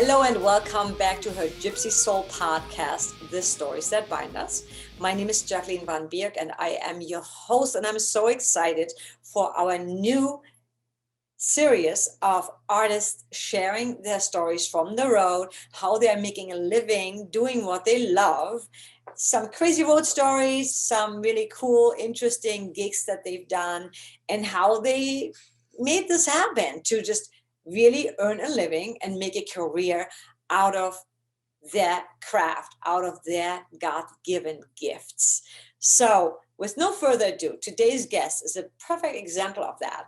Hello and welcome back to her Gypsy Soul Podcast, The Stories That Bind Us. My name is Jacqueline Van Bierk and I am your host, and I'm so excited for our new series of artists sharing their stories from the road, how they are making a living, doing what they love, some crazy road stories, some really cool, interesting gigs that they've done, and how they made this happen to just really earn a living and make a career out of their craft, out of their God-given gifts. So with no further ado, today's guest is a perfect example of that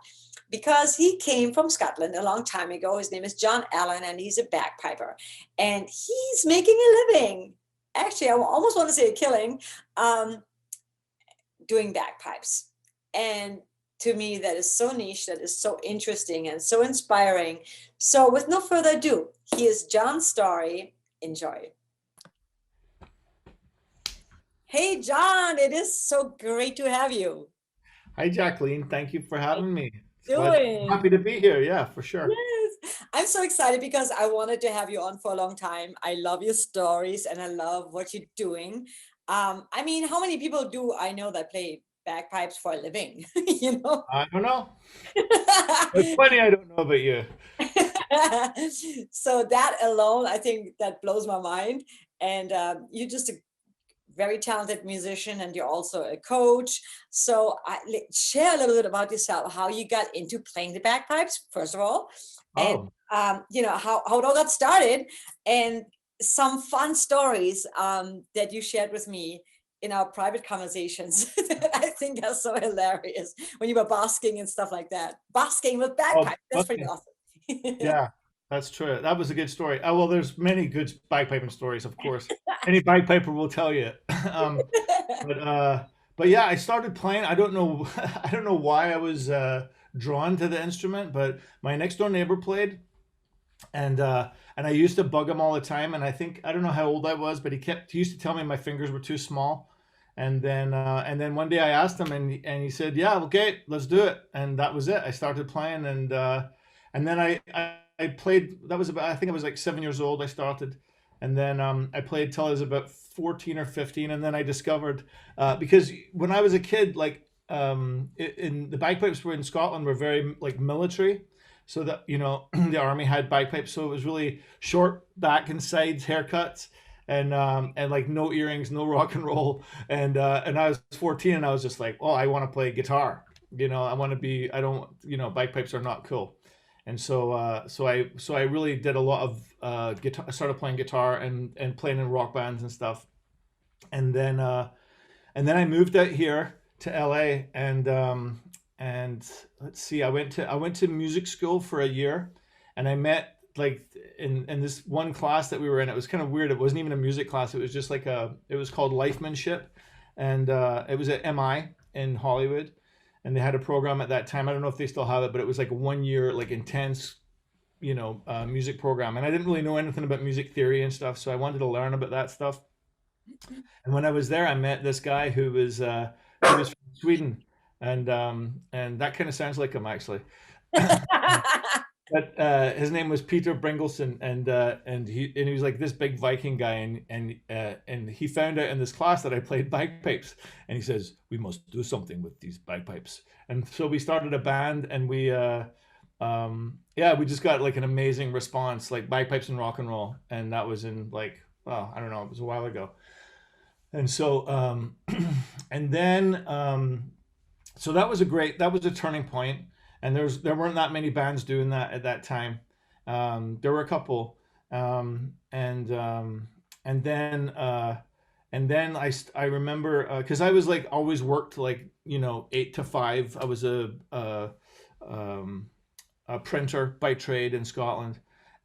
because he came from Scotland a long time ago. His name is John Allan and he's a bagpiper and he's making a living. Actually, I almost want to say a killing, doing bagpipes. And to me, that is so niche, that is so interesting and so inspiring. So with no further ado, here's John's story. Enjoy. Hey, John, it is so great to have you. Hi, Jacqueline. Thank you for having me. Doing? Happy to be here. Yeah, for sure. Yes. I'm so excited because I wanted to have you on for a long time. I love your stories and I love what you're doing. I mean, how many people do I know that play bagpipes for a living? You know? I don't know. It's funny I don't know about you. So that alone, I think that blows my mind. And you're just a very talented musician and you're also a coach. So share a little bit about yourself, how you got into playing the bagpipes, first of all, and Oh, how it all got started, and some fun stories that you shared with me in our private conversations that I think are so hilarious when you were basking and stuff like that. Basking with oh, bagpipes, that's pretty okay. awesome. Yeah, that's true. That was a good story. Well, there's many good bagpiping stories, of course. Any bagpiper will tell you. Um, but but yeah, I started playing. I don't know, I don't know why I was drawn to the instrument, but my next door neighbor played, and I used to bug him all the time. And I don't know how old I was, but he used to tell me my fingers were too small. And then one day I asked him, and he said, "Yeah, okay, let's do it." And that was it. I started playing, and then I played. That was about, I think I was like 7 years old. I started, and then I played till I was about 14 or 15, and then I discovered because when I was a kid, like in the bagpipes were in Scotland were very like military, so that the army had bagpipes, so it was really short back and sides haircuts. And like no earrings, no rock and roll, and I was 14, and I was just like, oh, I want to play guitar. I want to be. I don't. Bagpipes are not cool, and so I really did a lot of guitar. I started playing guitar and playing in rock bands and stuff, and then I moved out here to LA, and let's see, I went to music school for a year, and I met like in this one class that we were in. It was kind of weird. It wasn't even a music class. It was just like it was called Lifemanship, and it was at MI in Hollywood, and they had a program at that time. I don't know if they still have it, but it was like a 1 year like intense music program, and I didn't really know anything about music theory and stuff, so I wanted to learn about that stuff. And when I was there, I met this guy who was from Sweden, and that kind of sounds like him actually. But his name was Peter Bringleson, and he was like this big Viking guy, and he found out in this class that I played bagpipes, and he says we must do something with these bagpipes, and so we started a band, and we just got like an amazing response, like bagpipes and rock and roll, and that was in like, well, I don't know, it was a while ago. And so and then so that was a turning point, and there weren't that many bands doing that at that time. There were a couple, and then I remember because I was like always worked like 8 to 5. I was a printer by trade in Scotland,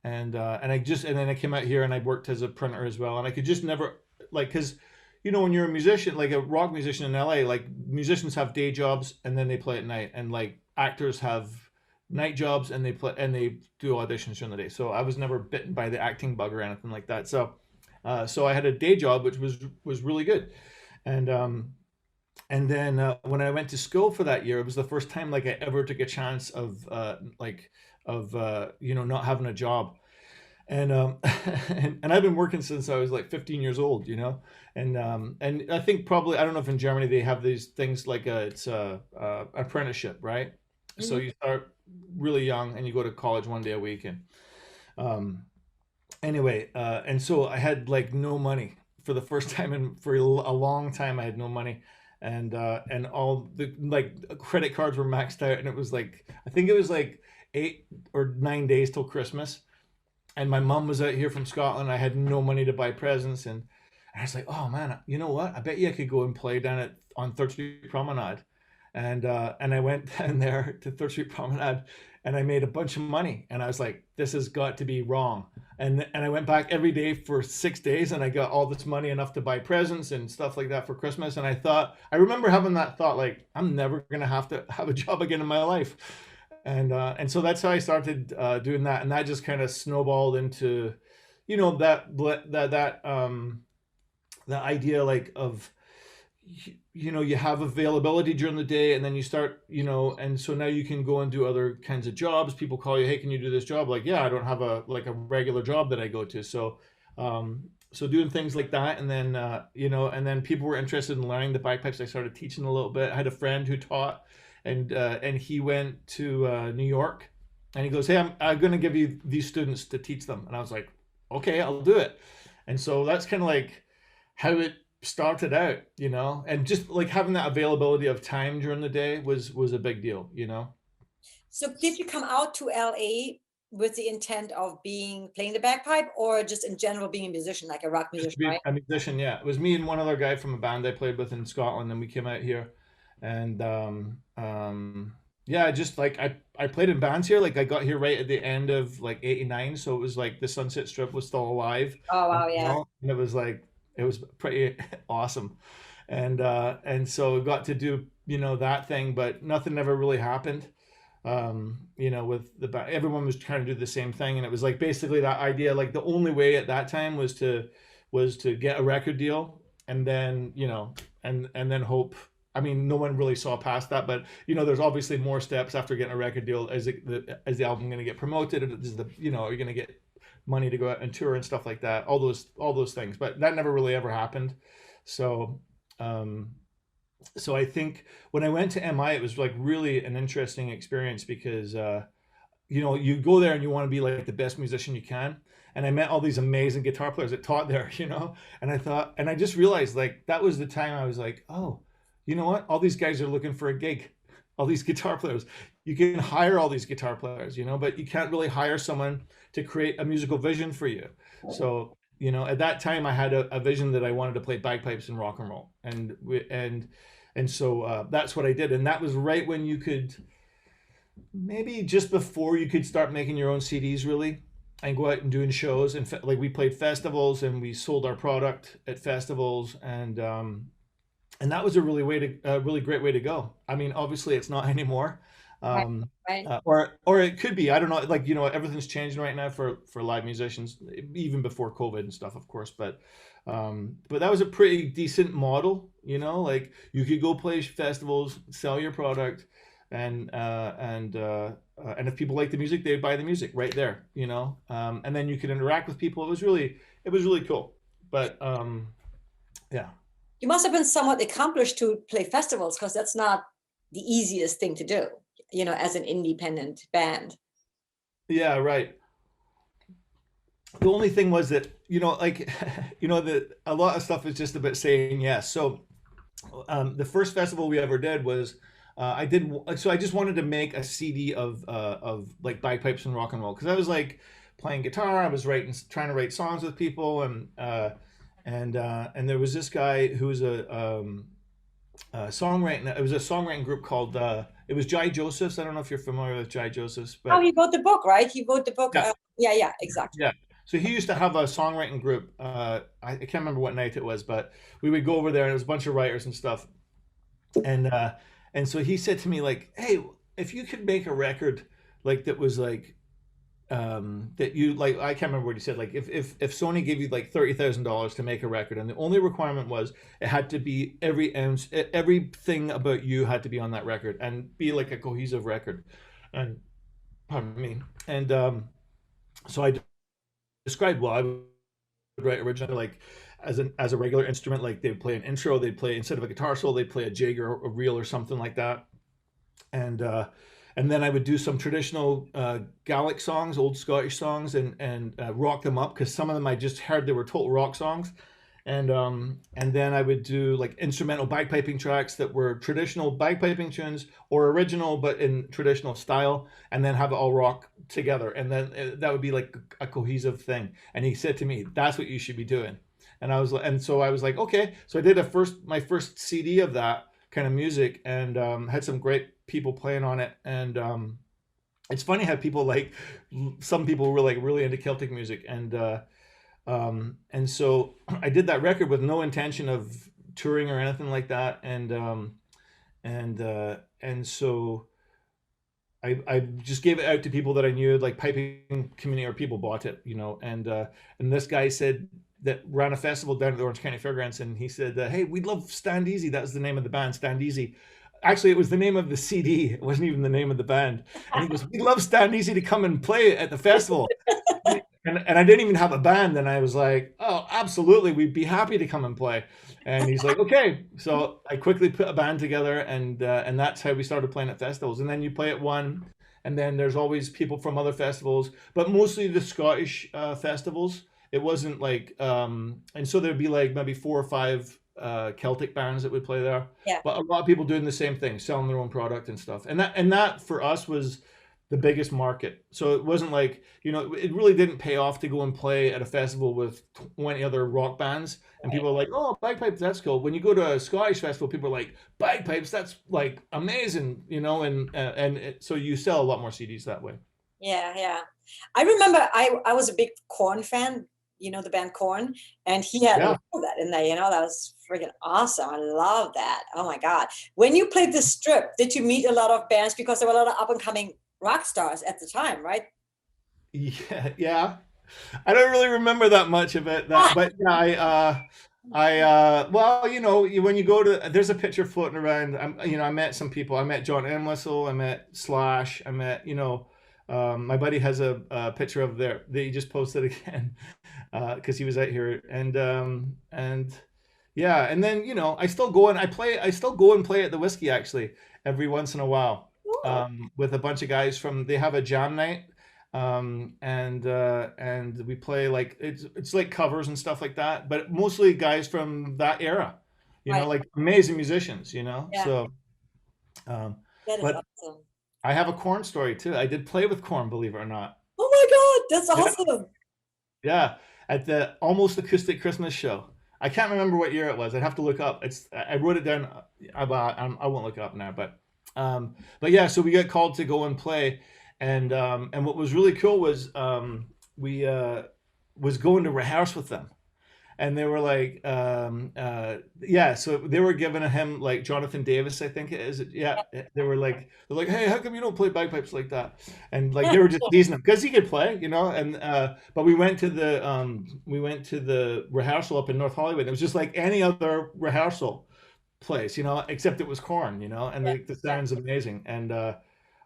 and then I came out here and I worked as a printer as well, and I could just never, like, because when you're a musician, like a rock musician in LA, like musicians have day jobs and then they play at night, and like actors have night jobs and they do auditions during the day. So I was never bitten by the acting bug or anything like that. So I had a day job which was really good, and then when I went to school for that year, it was the first time like I ever took a chance of not having a job. and and I've been working since I was like 15 years old, and I think probably I don't know if in Germany they have these things like it's a apprenticeship, right? So Mhm. you start really young and you go to college 1 day a week, and um, anyway, and so I had like no money for the first time in for a long time. I had no money, and all the like credit cards were maxed out, and it was like I think it was like 8 or 9 days till Christmas, and my mom was out here from Scotland. I had no money to buy presents, and I was like, oh man, you know what? I bet you I could go and play down at on Third Street Promenade, and I went down there to Third Street Promenade, and I made a bunch of money, and I was like, this has got to be wrong, and I went back every day for 6 days, and I got all this money enough to buy presents and stuff like that for Christmas, and I remember having that thought like, I'm never gonna have to have a job again in my life, and so that's how I started doing that, and that just kind of snowballed into, that idea like of you have availability during the day, and then you start, and so now you can go and do other kinds of jobs. People call you, hey, can you do this job? Like, yeah, I don't have a regular job that I go to, so doing things like that, and then and then people were interested in learning the bagpipes. I started teaching a little bit. I had a friend who taught, and he went to New York, and he goes, hey, I'm going to give you these students to teach them, and I was like, okay, I'll do it. And so that's kind of like how it started out, and just like having that availability of time during the day was a big deal. So did you come out to LA with the intent of playing the bagpipe, or just in general being a musician, like a rock Just to musician, be right? a musician, yeah. It was me and one other guy from a band I played with in Scotland, and we came out here, and yeah, just like I played in bands here. Like I got here right at the end of like '89, so it was like the Sunset Strip was still alive, Oh and wow, yeah. and it was pretty awesome, and so I got to do that thing, but nothing ever really happened. With everyone was trying to do the same thing, and it was like basically that idea. Like the only way at that time was to get a record deal, and then and then hope. I mean, no one really saw past that, but there's obviously more steps after getting a record deal. Is the album going to get promoted? Is are you going to get money to go out and tour and stuff like that? All those things, but that never really ever happened. So, um, so I think when I went to MI, it was like really an interesting experience because you go there and you want to be like the best musician you can. And I met all these amazing guitar players that taught there, and I just realized like that was the time I was like, oh, you know what? All these guys are looking for a gig. All these guitar players. You can hire all these guitar players, but you can't really hire someone to create a musical vision for you. So, at that time I had a vision that I wanted to play bagpipes and rock and roll. And so that's what I did. And that was right when you could, maybe just before you could start making your own CDs really and go out and doing shows. And like we played festivals and we sold our product at festivals, and that was a really great way to go. I mean, obviously it's not anymore. Right, Um, right. or it could be. I don't know. Like everything's changing right now for live musicians, even before COVID and stuff, of course. But that was a pretty decent model. Like you could go play festivals, sell your product, and if people like the music, they'd buy the music right there. And then you could interact with people. It was really cool. But yeah. You must have been somewhat accomplished to play festivals, because that's not the easiest thing to do, as an independent band. Yeah, right. The only thing was that like that a lot of stuff is just about saying yes. So the first festival we ever did was I just wanted to make a CD of like bagpipes and rock and roll, because I was like playing guitar. I was trying to write songs with people, and there was this guy who was songwriting. It was a songwriting group called it was Jai Josephs. I don't know if you're familiar with Jai Josephs, Oh, but he wrote the book, right? He wrote the book. yeah, Yeah, yeah, exactly. yeah. So he used to have a songwriting group. I can't remember what night it was, but we would go over there, and it was a bunch of writers and stuff. And so he said to me like, "Hey, if you could make a record like that was like that you like, I can't remember what he said. Like if Sony gave you like $30,000 to make a record, and the only requirement was it had to be every ounce, everything about you had to be on that record and be like a cohesive record." And pardon me. And so I described, well, I would write originally like as a regular instrument, like they'd play an intro, they'd play instead of a guitar solo, they'd play a jig or a reel or something like that. And then I would do some traditional Gaelic songs, old Scottish songs, and rock them up because some of them I just heard they were total rock songs. And then I would do like instrumental bagpiping tracks that were traditional bagpiping tunes or original but in traditional style, and then have it all rock together. And then that would be like a cohesive thing. And he said to me, "That's what you should be doing." And so I was like, okay. So I did my first CD of that kind of music, and had some great people playing on it. And it's funny how some people were like really into Celtic music, and so I did that record with no intention of touring or anything like that. And so I just gave it out to people that I knew, like piping community, or people bought it, and this guy said that ran a festival down at the Orange County Fairgrounds, and he said, "Hey, we'd love Stand Easy." That was the name of the band, Stand Easy. Actually, it was the name of the CD. It wasn't even the name of the band. And he goes, "We'd love Stand Easy to come and play at the festival." And I didn't even have a band, and I was like, "Oh, absolutely, we'd be happy to come and play." And he's like, "Okay." So I quickly put a band together, and that's how we started playing at festivals. And then you play at one, and then there's always people from other festivals, but mostly the Scottish festivals. It wasn't like, and so there'd be like maybe 4 or 5 Celtic bands that would play there. Yeah. But a lot of people doing the same thing, selling their own product and stuff. And that for us was the biggest market. So it wasn't like, it really didn't pay off to go and play at a festival with 20 other rock bands. And people are like, "Oh, bagpipes, that's cool." When you go to a Scottish festival, people are like, "Bagpipes, that's like amazing," so you sell a lot more CDs that way. Yeah. I remember I was a big Korn fan, the band Korn, and he had all that in there, that was freaking awesome. I love that. Oh my God. When you played the Strip, did you meet a lot of bands? Because there were a lot of up and coming rock stars at the time, right? Yeah. I don't really remember that much of it, but yeah, well, when you go to, there's a picture floating around. I met some people. I met John Entwistle. I met Slash. I met, my buddy has a picture of that he just posted again, because he was out here, and yeah, and then I still go and play at the Whiskey actually every once in a while, with a bunch of guys they have a jam night, and we play like it's like covers and stuff like that, but mostly guys from that era, Right. like amazing musicians, Yeah. so That is but awesome. I have a Korn story too. I did play with Korn, believe it or not. Oh my God, that's awesome. Yeah, at the Almost Acoustic Christmas show. I can't remember what year it was. I'd have to look up. I wrote it down. I won't look it up now, but yeah. So we got called to go and play, and what was really cool was we was going to rehearse with them, and they were like, yeah. So they were giving him like Jonathan Davis, I think it is. Yeah, they're like, "Hey, how come you don't play bagpipes like that?" And like they were just teasing him because he could play, And but we went to the rehearsal up in North Hollywood. It was just like any other rehearsal place, except it was Korn, and the sound's amazing. And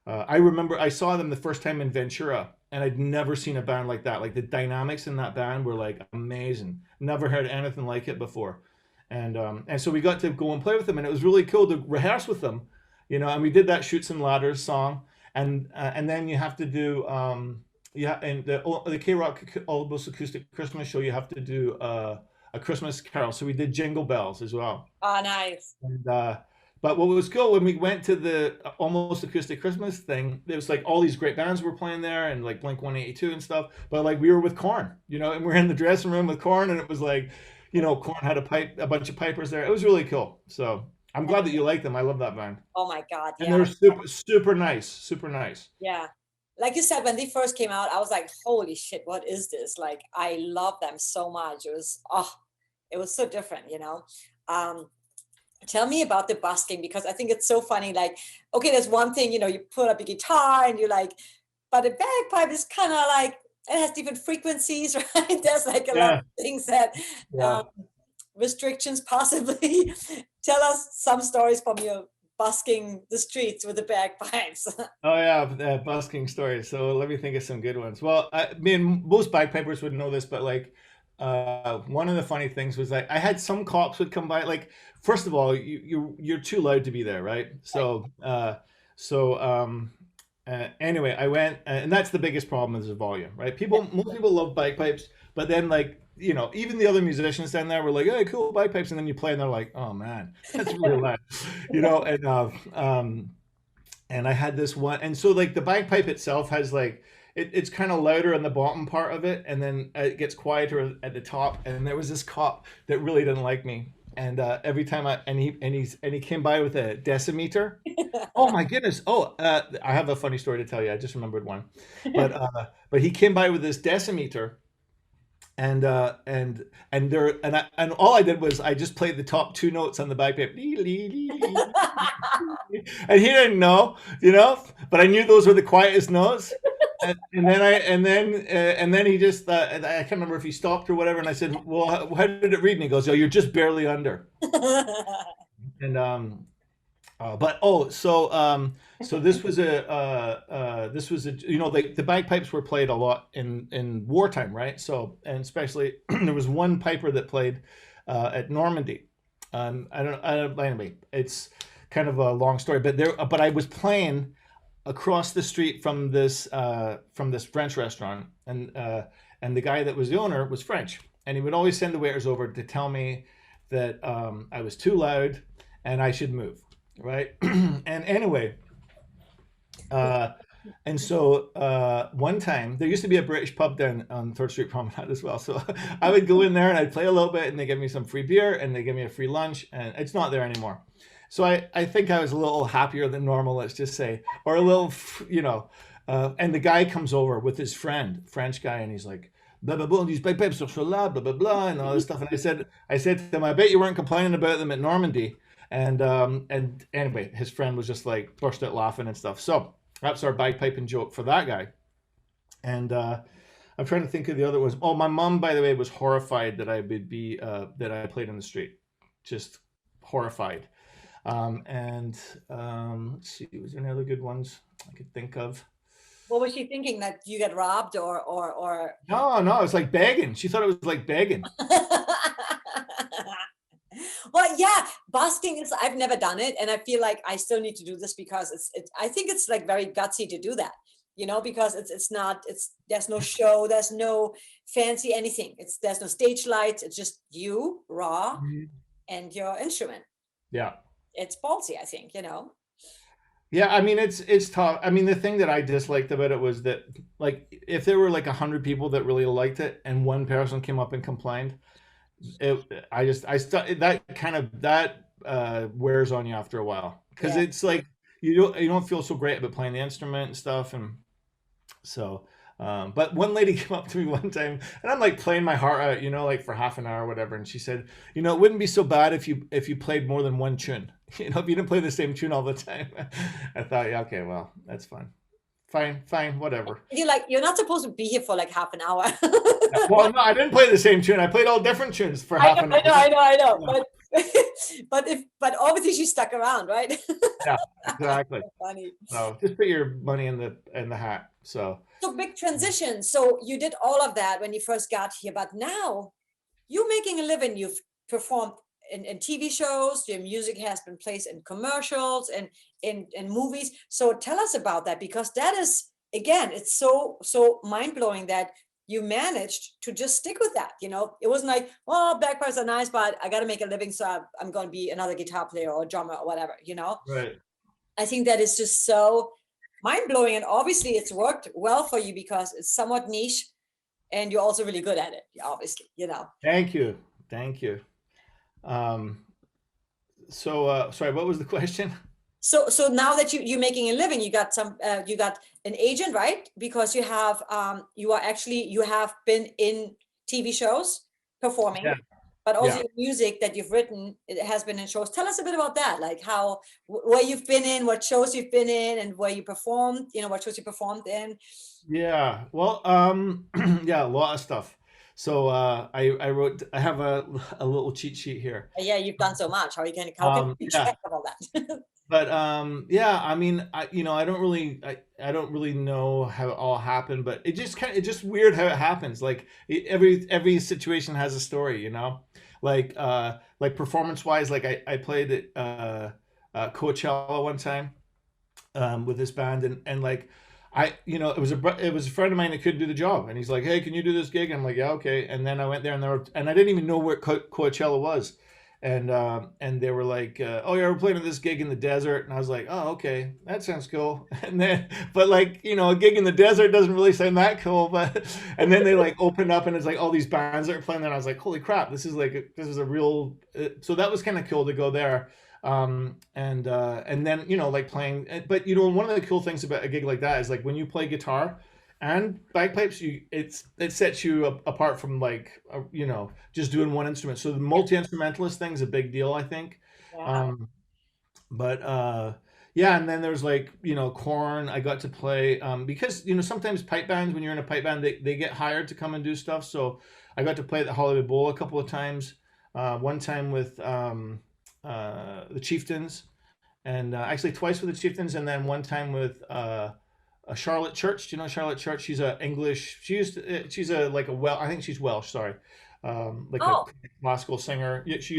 I remember I saw them the first time in Ventura, and I'd never seen a band like that. Like the dynamics in that band were like amazing. Never heard anything like it before. And so we got to go and play with them, and it was really cool to rehearse with them, and we did that Shoots and Ladders song, and then you have to do and the K-Rock Almost Acoustic Christmas show, you have to do a Christmas carol. So we did Jingle Bells as well. Oh, nice. And but what was cool when we went to the Almost Acoustic Christmas thing, there was like all these great bands were playing there, and like Blink-182 and stuff. But like we were with Korn, and we're in the dressing room with Korn, and it was like, Korn had a bunch of pipers there. It was really cool. So I'm glad that you like them. I love that band. Oh my God. And they're super nice, super nice. Yeah. Like you said, when they first came out, I was like, holy shit, what is this? Like, I love them so much. It was so different, Tell me about the busking, because I think it's so funny. Like, okay, there's one thing, you put up a guitar and you're like, but a bagpipe is kind of like, it has different frequencies, right? There's like a lot of things that restrictions possibly. Tell us some stories from your busking the streets with the bagpipes. Oh yeah, busking stories. So let me think of some good ones. Well, I mean, most bagpipers would know this, but like, one of the funny things was like I had some cops would come by. Like, first of all, you're too loud to be there, right? Anyway, I went, and that's the biggest problem is the volume, right? Most people love bagpipes, but then like, even the other musicians down there were like, "Hey, cool bagpipes," and then you play, and they're like, "Oh man, that's really loud," and I had this one, and so like the bagpipe itself has like it's kind of louder in the bottom part of it, and then it gets quieter at the top. And there was this cop that really didn't like me, and every time he came by with a decimeter. Oh my goodness! I have a funny story to tell you. I just remembered one, but he came by with this decimeter. And all I did was I just played the top two notes on the bagpipe, and he didn't know, but I knew those were the quietest notes. And then he just I can't remember if he stopped or whatever. And I said, "Well, how did it read?" And he goes, "Oh, you're just barely under." And so this was like the bagpipes were played a lot in wartime, right? So, and especially there was one piper that played at Normandy. Anyway, it's kind of a long story, but I was playing across the street from this French restaurant, and the guy that was the owner was French, and he would always send the waiters over to tell me that I was too loud and I should move. Right. And anyway, and so one time there used to be a British pub down on 3rd Street Promenade as well. So I would go in there and I'd play a little bit, and they give me some free beer and they give me a free lunch, and it's not there anymore. So I think I was a little happier than normal, let's just say, or a little, and the guy comes over with his friend, French guy, and he's like, blah, blah, blah, these bagpipes are so loud, blah, blah, blah, and all this stuff. And I said to him, "I bet you weren't complaining about them at Normandy." And anyway, his friend was just like burst out laughing and stuff. So that's our bagpiping joke for that guy. And I'm trying to think of the other ones. Oh, my mom, by the way, was horrified that I would be that I played in the street. Just horrified. Let's see, was there any other good ones I could think of? What was she thinking, that you get robbed or? No, it's like begging. She thought it was like begging. Well, yeah, busking is, I've never done it, and I feel like I still need to do this because I think it's like very gutsy to do that, because there's no show, there's no fancy anything. There's no stage lights. It's just you raw and your instrument. Yeah. It's ballsy, I think, Yeah, I mean, it's tough. I mean, the thing that I disliked about it was that, like, if there were like 100 people that really liked it and one person came up and complained, that wears on you after a while, because it's like you don't feel so great about playing the instrument and stuff. And so but one lady came up to me one time, and I'm like playing my heart out, like for half an hour or whatever, and she said, it wouldn't be so bad if you played more than one tune, if you didn't play the same tune all the time. I thought, yeah, okay, well, that's fine, whatever. You're not supposed to be here for like half an hour. Well, no, I didn't play the same tune. I played all different tunes for half an hour. I know. Yeah. But obviously she stuck around, right? Yeah, exactly. Funny. So just put your money in the hat. So big transition. So you did all of that when you first got here, but now you're making a living. You've performed in TV shows. Your music has been placed in commercials and in movies. So tell us about that, because that is, again, it's so mind-blowing that you managed to just stick with that. It wasn't like, well, bagpipes are nice, but I got to make a living, so I'm going to be another guitar player or drummer or whatever. Right. I think that is just so mind-blowing, and obviously it's worked well for you because it's somewhat niche and you're also really good at it, obviously. Thank you. Sorry, what was the question? So now that you're making a living, you got an agent, right? Because you have been in TV shows performing, but also your music that you've written, it has been in shows. Tell us a bit about that, like where you've been in, what shows you've been in, and where you performed, what shows you performed in. Yeah, well, yeah, a lot of stuff. So I have a little cheat sheet here. Yeah, you've done so much. How can you keep track of all that? But yeah, I mean, I don't really know how it all happened, but it's just weird how it happens. Like every situation has a story, you know. Like performance wise, like I played at Coachella one time with this band, and like it was a friend of mine that couldn't do the job, and he's like, hey, can you do this gig? And I'm like, yeah, okay. And then I went there, and I didn't even know where Coachella was, and they were like, oh yeah, we're playing at this gig in the desert, and I was like, oh, okay, that sounds cool. And then, but like, a gig in the desert doesn't really sound that cool. But and then they like opened up, and it's like all these bands that are playing there, and I was like, holy crap, this is a real. So that was kind of cool to go there. And then like playing, but one of the cool things about a gig like that is like when you play guitar and bagpipes, it sets you apart from like just doing one instrument. So the multi-instrumentalist thing's a big deal, I think. Yeah. But yeah, and then there's like Korn. I got to play because sometimes pipe bands, when you're in a pipe band, they get hired to come and do stuff. So I got to play at the Hollywood Bowl a couple of times. One time with the Chieftains, and actually twice with the Chieftains, and then one time with a Charlotte Church. Do you know Charlotte Church? She's a English. She's a like a I think she's Welsh. Sorry, like a Oh, classical singer. Yeah, she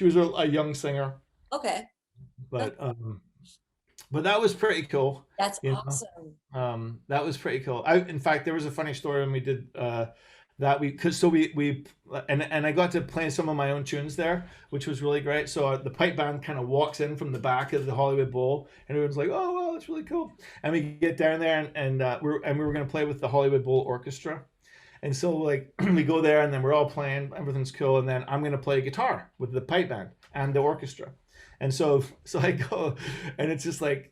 was a young singer, okay. That's, but that was pretty cool. that's You know, awesome. that was pretty cool. In fact, there was a funny story when we did that because so we and I got to play some of my own tunes there, which was really great. So the pipe band kind of walks in from the back of the Hollywood Bowl, and everyone's like, "Oh, wow, that's really cool." And we get down there, and we were going to play with the Hollywood Bowl Orchestra, and so like we go there, and then we're all playing, everything's cool, and then I'm going to play guitar with the pipe band and the orchestra, and so I go, and it's just like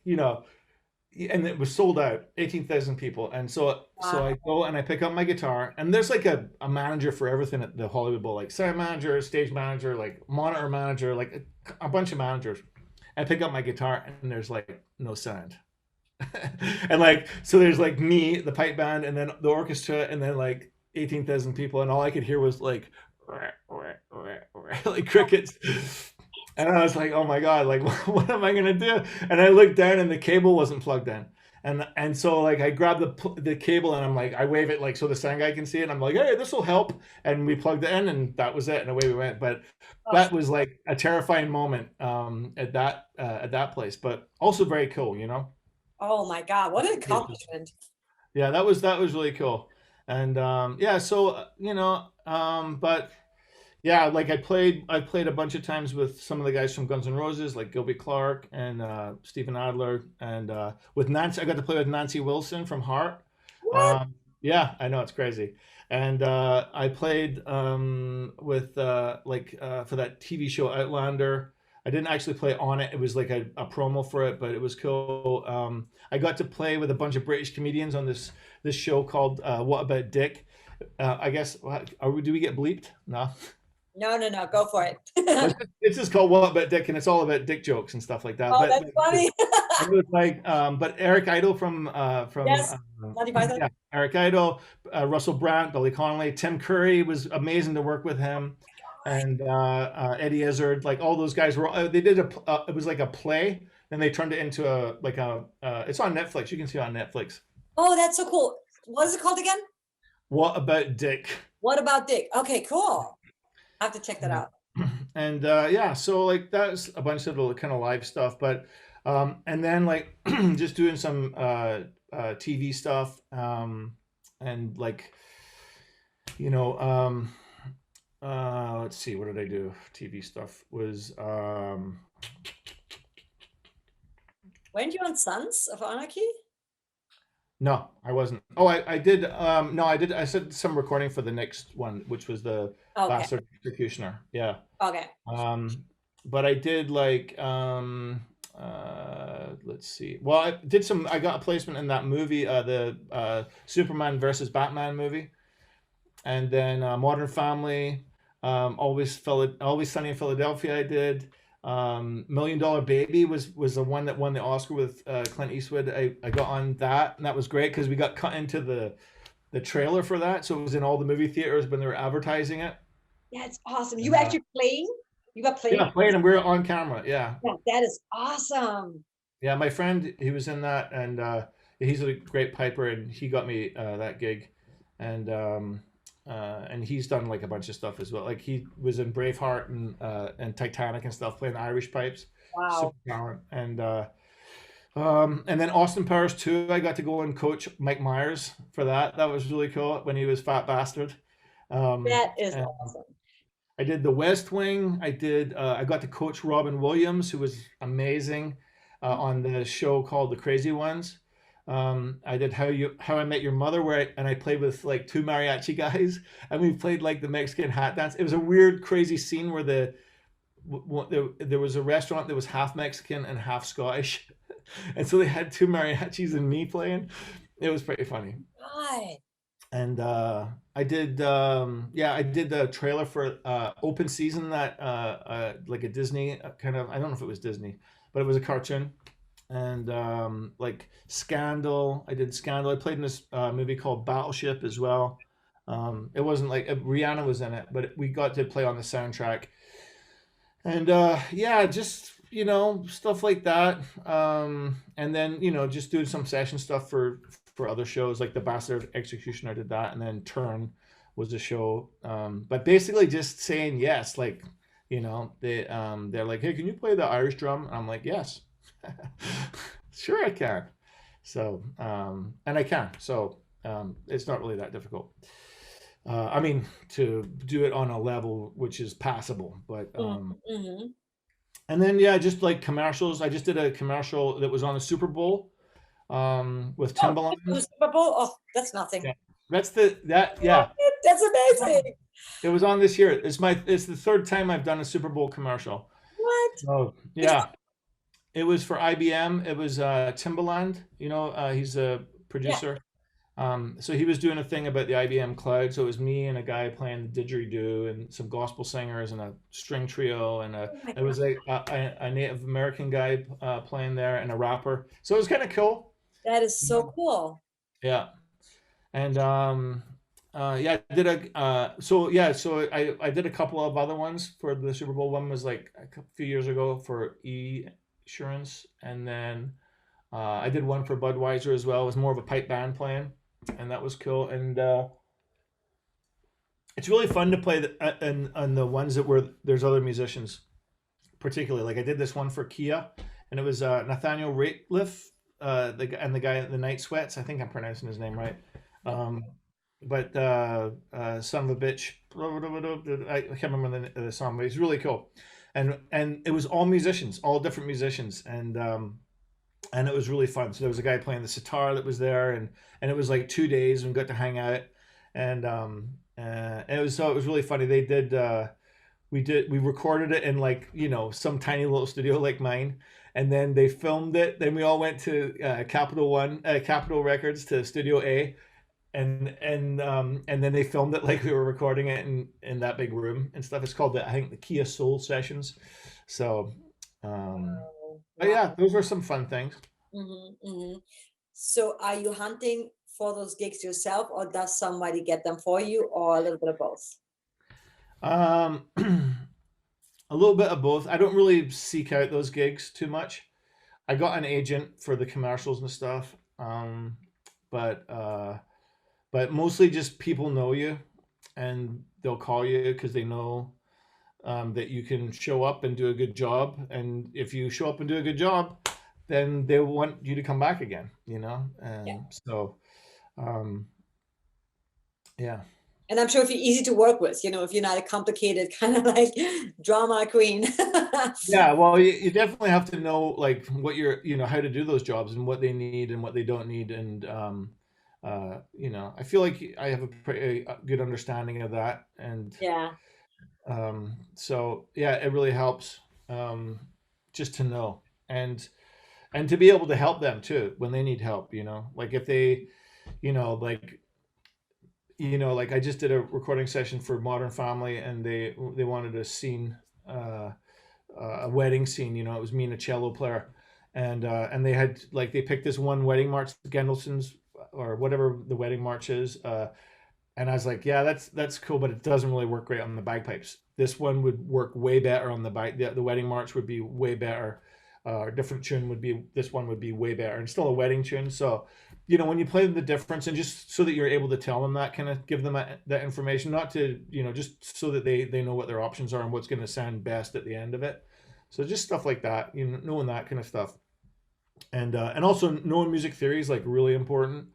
and it was sold out, 18,000 people. And so I Wow. go and I pick up my guitar, and there's like a manager for everything at the Hollywood Bowl, like sound manager, stage manager, like monitor manager, like a bunch of managers. I pick up my guitar, and there's like no sound. And like, so there's like me, the pipe band, and then the orchestra, and then like 18,000 people, and all I could hear was like like crickets. And I was like, oh my God, like what am I gonna do? And I looked down, and the cable wasn't plugged in. And so like I grabbed the cable, and I'm like, I wave it like so the sound guy can see it. And I'm like, hey, this will help. And we plugged it in, and that was it. And away we went. But Oh, that was like a terrifying moment at that place, but also very cool. oh my God, what an Yeah, accomplishment. yeah, that was really cool. And yeah, so but yeah, like I played a bunch of times with some of the guys from Guns N' Roses, like Gilby Clarke and Steven Adler, and with Nancy, I got to play with Nancy Wilson from Heart. What? Yeah, I know it's crazy. And I played with for that TV show Outlander. I didn't actually play on it. It was like a promo for it, but it was cool. I got to play with a bunch of British comedians on this show called What About Dick? I guess do we get bleeped? No. No, no, no, go for it. It's just called What About Dick, and it's all about dick jokes and stuff like that. Oh, But that's funny. it was like, but Eric Idle from Yes, Monty Python. yeah, Eric Idle, Russell Brand, Billy Connolly, Tim Curry was amazing to work with him, and Eddie Izzard, like all those guys were. They did it was like a play, and they turned it into it's on Netflix. You can see it on Netflix. Oh, that's so cool. What is it called again? What About Dick? What about Dick? Okay, cool. I have to check that out. And yeah, so like that's a bunch of the kind of live stuff, but and then like just doing some TV stuff, and like you know let's see, what did I do? TV stuff was Weren't you on Sons of Anarchy? no, I wasn't. Oh, I did. No, I did. I said some recording for the next one, which was the Okay, Bastard Executioner. Yeah. okay. Um, but I did like let's see. Well, I got a placement in that movie, the Superman versus Batman movie, and then Modern Family, Always Sunny in Philadelphia. I did. Million Dollar Baby was the one that won the Oscar with Clint Eastwood. I got on that, and that was great because we got cut into the trailer for that, so it was in all the movie theaters when they were advertising it. Yeah, it's awesome. You And actually playing? You were playing? Yeah, playing, and we were on camera. Yeah. Yeah, that is awesome. Yeah, my friend, he was in that, and he's a great piper, and he got me that gig, and he's done like a bunch of stuff as well. Like he was in Braveheart and Titanic and stuff, playing Irish pipes. Wow. Super talent, and then Austin Powers too. I got to go and coach Mike Myers for that. That was really cool when he was Fat Bastard. That is And awesome. I did The West Wing. I did. I got to coach Robin Williams, who was amazing, on the show called The Crazy Ones. I did How I Met Your Mother, and I played with like two mariachi guys, and we played like the Mexican hat dance. It was a weird, crazy scene where there was a restaurant that was half Mexican and half Scottish, and so they had two mariachis and me playing. It was pretty funny. God. And I did the trailer for Open Season, that like a Disney kind of, I don't know if it was Disney, but it was a cartoon. And like Scandal, I did Scandal. I played in this movie called Battleship as well. It wasn't like Rihanna was in it, but we got to play on the soundtrack. And yeah, just stuff like that. And then just doing some session stuff for other shows, like the Bastard Executioner did that, and then Turn was a show. But basically just saying yes, like they're like, hey, can you play the Irish drum? I'm like, yes. Sure I can. So and I can. So it's not really that difficult. I mean, to do it on a level which is passable, but Mm-hmm. and then yeah, just like commercials. I just did a commercial that was on the Super Bowl with Oh, Timbaland. Super Bowl? Oh, that's nothing. Yeah. Yeah. That's amazing. It was on this year. It's the third time I've done a Super Bowl commercial. What? Oh yeah. It was for IBM. It was Timbaland. He's a Yeah. producer. So he was doing a thing about the IBM cloud. So it was me and a guy playing the didgeridoo and some gospel singers and a string trio, and Oh my it was a Native American guy playing there, and a rapper. So it was kind of cool. That is so cool. Yeah. And yeah, I did so I did a couple of other ones for the Super Bowl. One was like a few years ago for Assurance, and then I did one for Budweiser as well. It was more of a pipe band playing, and that was cool. And it's really fun to play and the ones that were there's other musicians, particularly. Like I did this one for Kia, and it was Nathaniel Rateliff, the guy at the Night Sweats. I think I'm pronouncing his name right. But son of a bitch, I can't remember the song, but he's really cool. And it was all musicians, all different musicians, and it was really fun. So there was a guy playing the sitar that was there, and it was like 2 days and we got to hang out, and it was really funny. We recorded it in like some tiny little studio like mine, and then they filmed it. Then we all went to Capitol Records, to Studio A, and then they filmed it like we were recording it in that big room and stuff. It's called I think the Kia Soul Sessions. So but yeah, those were some fun things. Mm-hmm, mm-hmm. So are you hunting for those gigs yourself, or does somebody get them for you, or a little bit of both? Um, a little bit of both. I don't really seek out those gigs too much. I got an agent for the commercials and stuff, but mostly just people know you, and they'll call you because they know that you can show up and do a good job. And if you show up and do a good job, then they want you to come back again, And Yeah. so, yeah. And I'm sure if you're easy to work with, if you're not a complicated kind of like drama queen. Yeah, well, you definitely have to know like what how to do those jobs and what they need and what they don't need. And, I feel like I have a pretty good understanding of that. And Yeah. so yeah, it really helps just to know and to be able to help them too when they need help, like if they, like I just did a recording session for Modern Family, and they wanted a scene, a wedding scene. It was me and a cello player, and they had they picked this one wedding march, Gendelson's or whatever the wedding march is, And I was like, yeah, that's cool, but it doesn't really work great on the bagpipes. This one would work way better on the bike. The wedding march would be way better. A different tune would be, this one would be way better, and still a wedding tune. So, when you play them the difference, and just so that you're able to tell them that, kind of give them that information, not to, just so that they know what their options are and what's going to sound best at the end of it. So just stuff like that, knowing that kind of stuff, and also knowing music theory is like really important.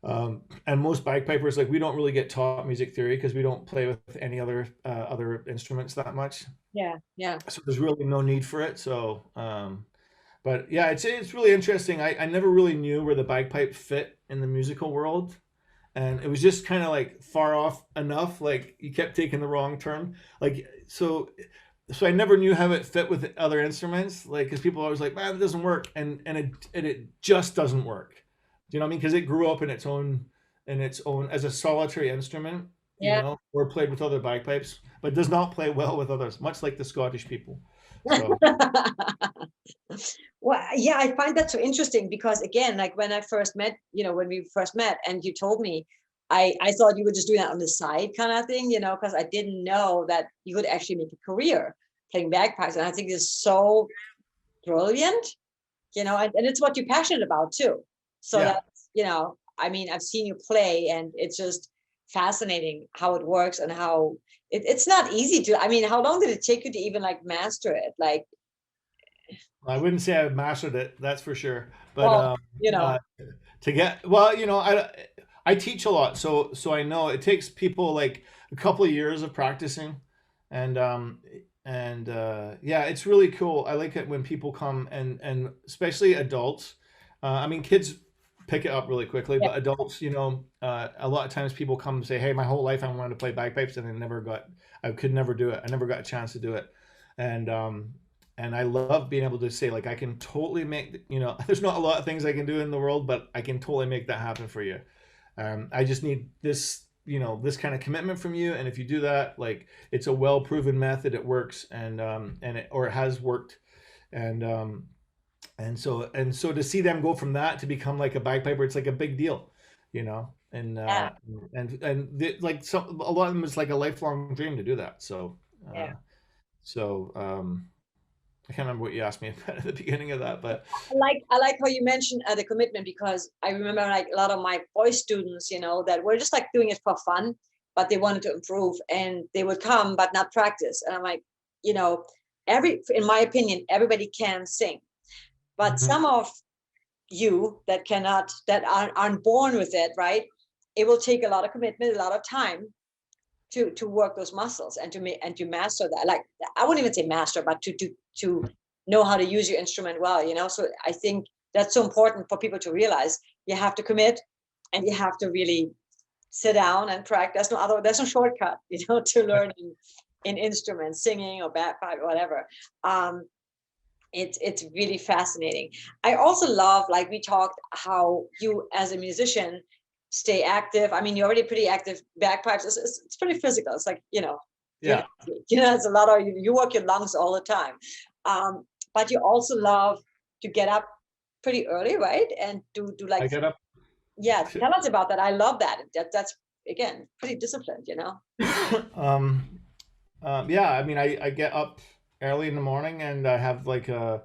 And most bagpipers, like, we don't really get taught music theory because we don't play with any other instruments that much. Yeah, yeah. So there's really no need for it. So, but yeah, it's really interesting. I never really knew where the bagpipe fit in the musical world, and it was just kind of like far off enough. Like, you kept taking the wrong turn. Like, so I never knew how it fit with other instruments. Like, because people are always like, man, it doesn't work, and it just doesn't work. Do you know what I mean? Because it grew up in its own as a solitary instrument, Yeah. or played with other bagpipes, but does not play well with others, much like the Scottish people. So Well, yeah, I find that so interesting because, again, like when I first met, when we first met and you told me, I thought you were just doing that on the side kind of thing, because I didn't know that you could actually make a career playing bagpipes. And I think it's so brilliant, and it's what you're passionate about too. So yeah. that's, I mean, I've seen you play and it's just fascinating how it works and how it's not easy to, I mean, how long did it take you to even like master it? Like, I wouldn't say I've mastered it, that's for sure. But well, to get, well, I teach a lot, so I know it takes people like a couple of years of practicing, and yeah, it's really cool. I like it when people come, and especially adults. I mean, kids pick it up really quickly, yeah, but adults, a lot of times people come and say, "Hey, my whole life I wanted to play bagpipes, and I could never do it. I never got a chance to do it." And I love being able to say, like, I can totally make, there's not a lot of things I can do in the world, but I can totally make that happen for you. I just need this, this kind of commitment from you. And if you do that, like, it's a well proven method, it works, and it has worked. And so to see them go from that to become like a bagpiper, it's like a big deal, and yeah, like, a lot of them, it's like a lifelong dream to do that. So yeah. so I can't remember what you asked me about at the beginning of that, but I like how you mentioned the commitment, because I remember like a lot of my voice students, that were just like doing it for fun, but they wanted to improve and they would come but not practice. And I'm like, in my opinion, everybody can sing, but some of you that aren't born with it, right? It will take a lot of commitment, a lot of time to work those muscles and to master that. Like, I wouldn't even say master, but to know how to use your instrument well. So I think that's so important for people to realize. You have to commit, and you have to really sit down and practice. There's no shortcut, to learning in instruments, singing or bagpipe or whatever. It's really fascinating. I also love, like we talked, how you as a musician stay active. I mean, you're already pretty active. Bagpipes, it's pretty physical. It's like, yeah. it's a lot of, you work your lungs all the time. But you also love to get up pretty early, right? And do like, I get up. yeah, tell us about that. I love that. That's again pretty disciplined, Yeah, I mean, I get up early in the morning, and I have like I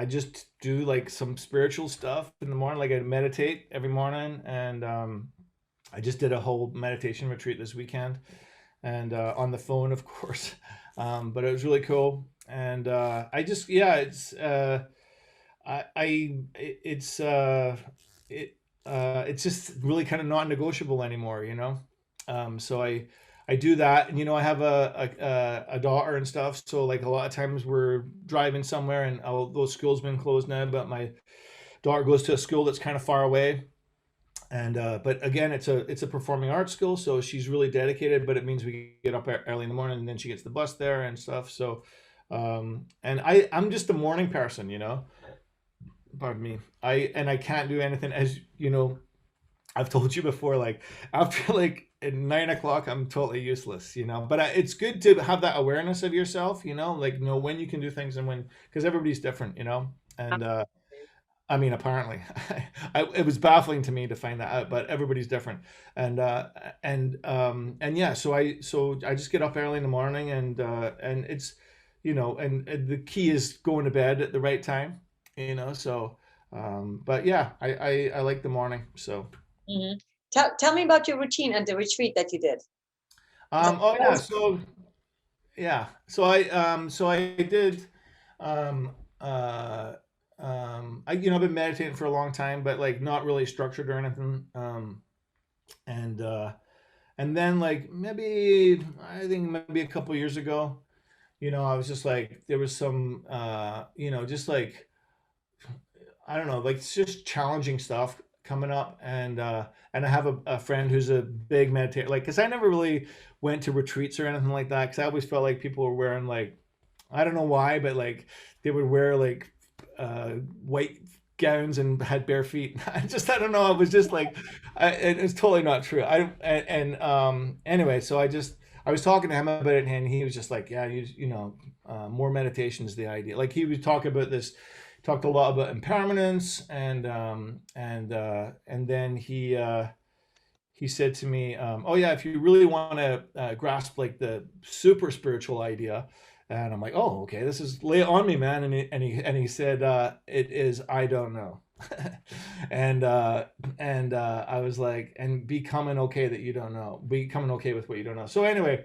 just do like some spiritual stuff in the morning. Like, I meditate every morning, and I just did a whole meditation retreat this weekend, and on the phone, of course. But it was really cool, and I just, yeah, it's just really kind of non-negotiable anymore. So I do that, and I have a daughter and stuff. So, like, a lot of times we're driving somewhere, and those schools been closed now, but my daughter goes to a school that's kind of far away, and but again, it's a performing arts school, so she's really dedicated. But it means we get up early in the morning, and then she gets the bus there and stuff. So, and I'm just a morning person. Pardon me. I can't do anything, as I've told you before, like, after like at 9 o'clock, I'm totally useless, but it's good to have that awareness of yourself, like, know when you can do things and when, because everybody's different, and I mean, apparently, it was baffling to me to find that out, but everybody's different. And yeah, so I just get up early in the morning, and it's, and the key is going to bed at the right time, so, but yeah, I like the morning. So, Hmm. Tell me about your routine and the retreat that you did. oh yeah, so yeah, so I did, um, uh, I've been meditating for a long time, but like not really structured or anything. And and then like maybe I think maybe a couple years ago, I was just like there was some, just like I don't know, like it's just challenging stuff coming up, and I have a friend who's a big meditator, like because I never really went to retreats or anything like that because I always felt like people were wearing like I don't know why, but like they would wear like white gowns and had bare feet. I don't know. It was just like, it's totally not true. Anyway, so I was talking to him about it, and he was just like, yeah, more meditation is the idea. Like he would talk about this, talked a lot about impermanence, and then he said to me, "Oh yeah, if you really want to grasp like the super spiritual idea," and I'm like, "Oh, okay, this is lay it on me, man." And he said, "It is I don't know," and I was like, "And becoming okay that you don't know, becoming okay with what you don't know." So anyway,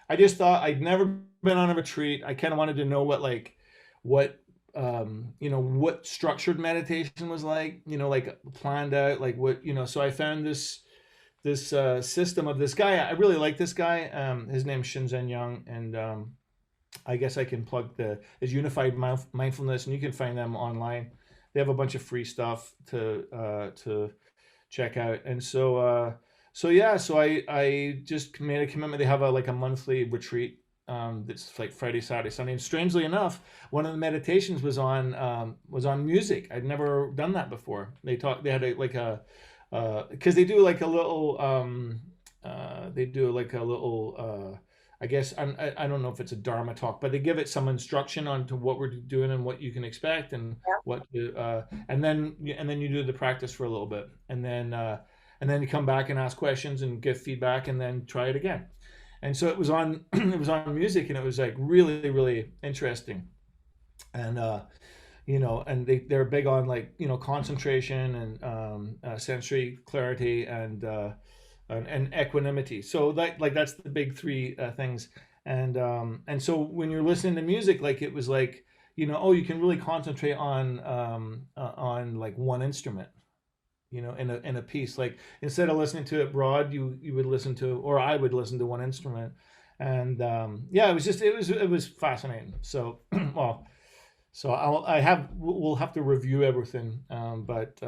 I just thought I'd never been on a retreat. I kind of wanted to know what what structured meditation was like, like planned out, like what, so I found this system of this guy. I really like this guy. His name's Shinzen Young, and I guess I can plug his Unified Mindfulness, and you can find them online. They have a bunch of free stuff to check out, and so yeah, so I just made a commitment. They have like a monthly retreat. That's like Friday, Saturday, Sunday. And strangely enough, one of the meditations was on music. I'd never done that before. They had like a because they do like a little I guess I don't know if it's a Dharma talk, but they give it some instruction on to what we're doing and what you can expect and what to, and then you do the practice for a little bit, and then you come back and ask questions and give feedback and then try it again. And so it was on it was on music, and it was like really really interesting. And and they're big on like concentration and sensory clarity and equanimity. So that's the big three things. And so when you're listening to music, like it was like oh, you can really concentrate on like one instrument, in a piece. Like instead of listening to it broad, you would listen to, or I would listen to one instrument. And yeah, it was fascinating. So well. So we'll have to review everything, but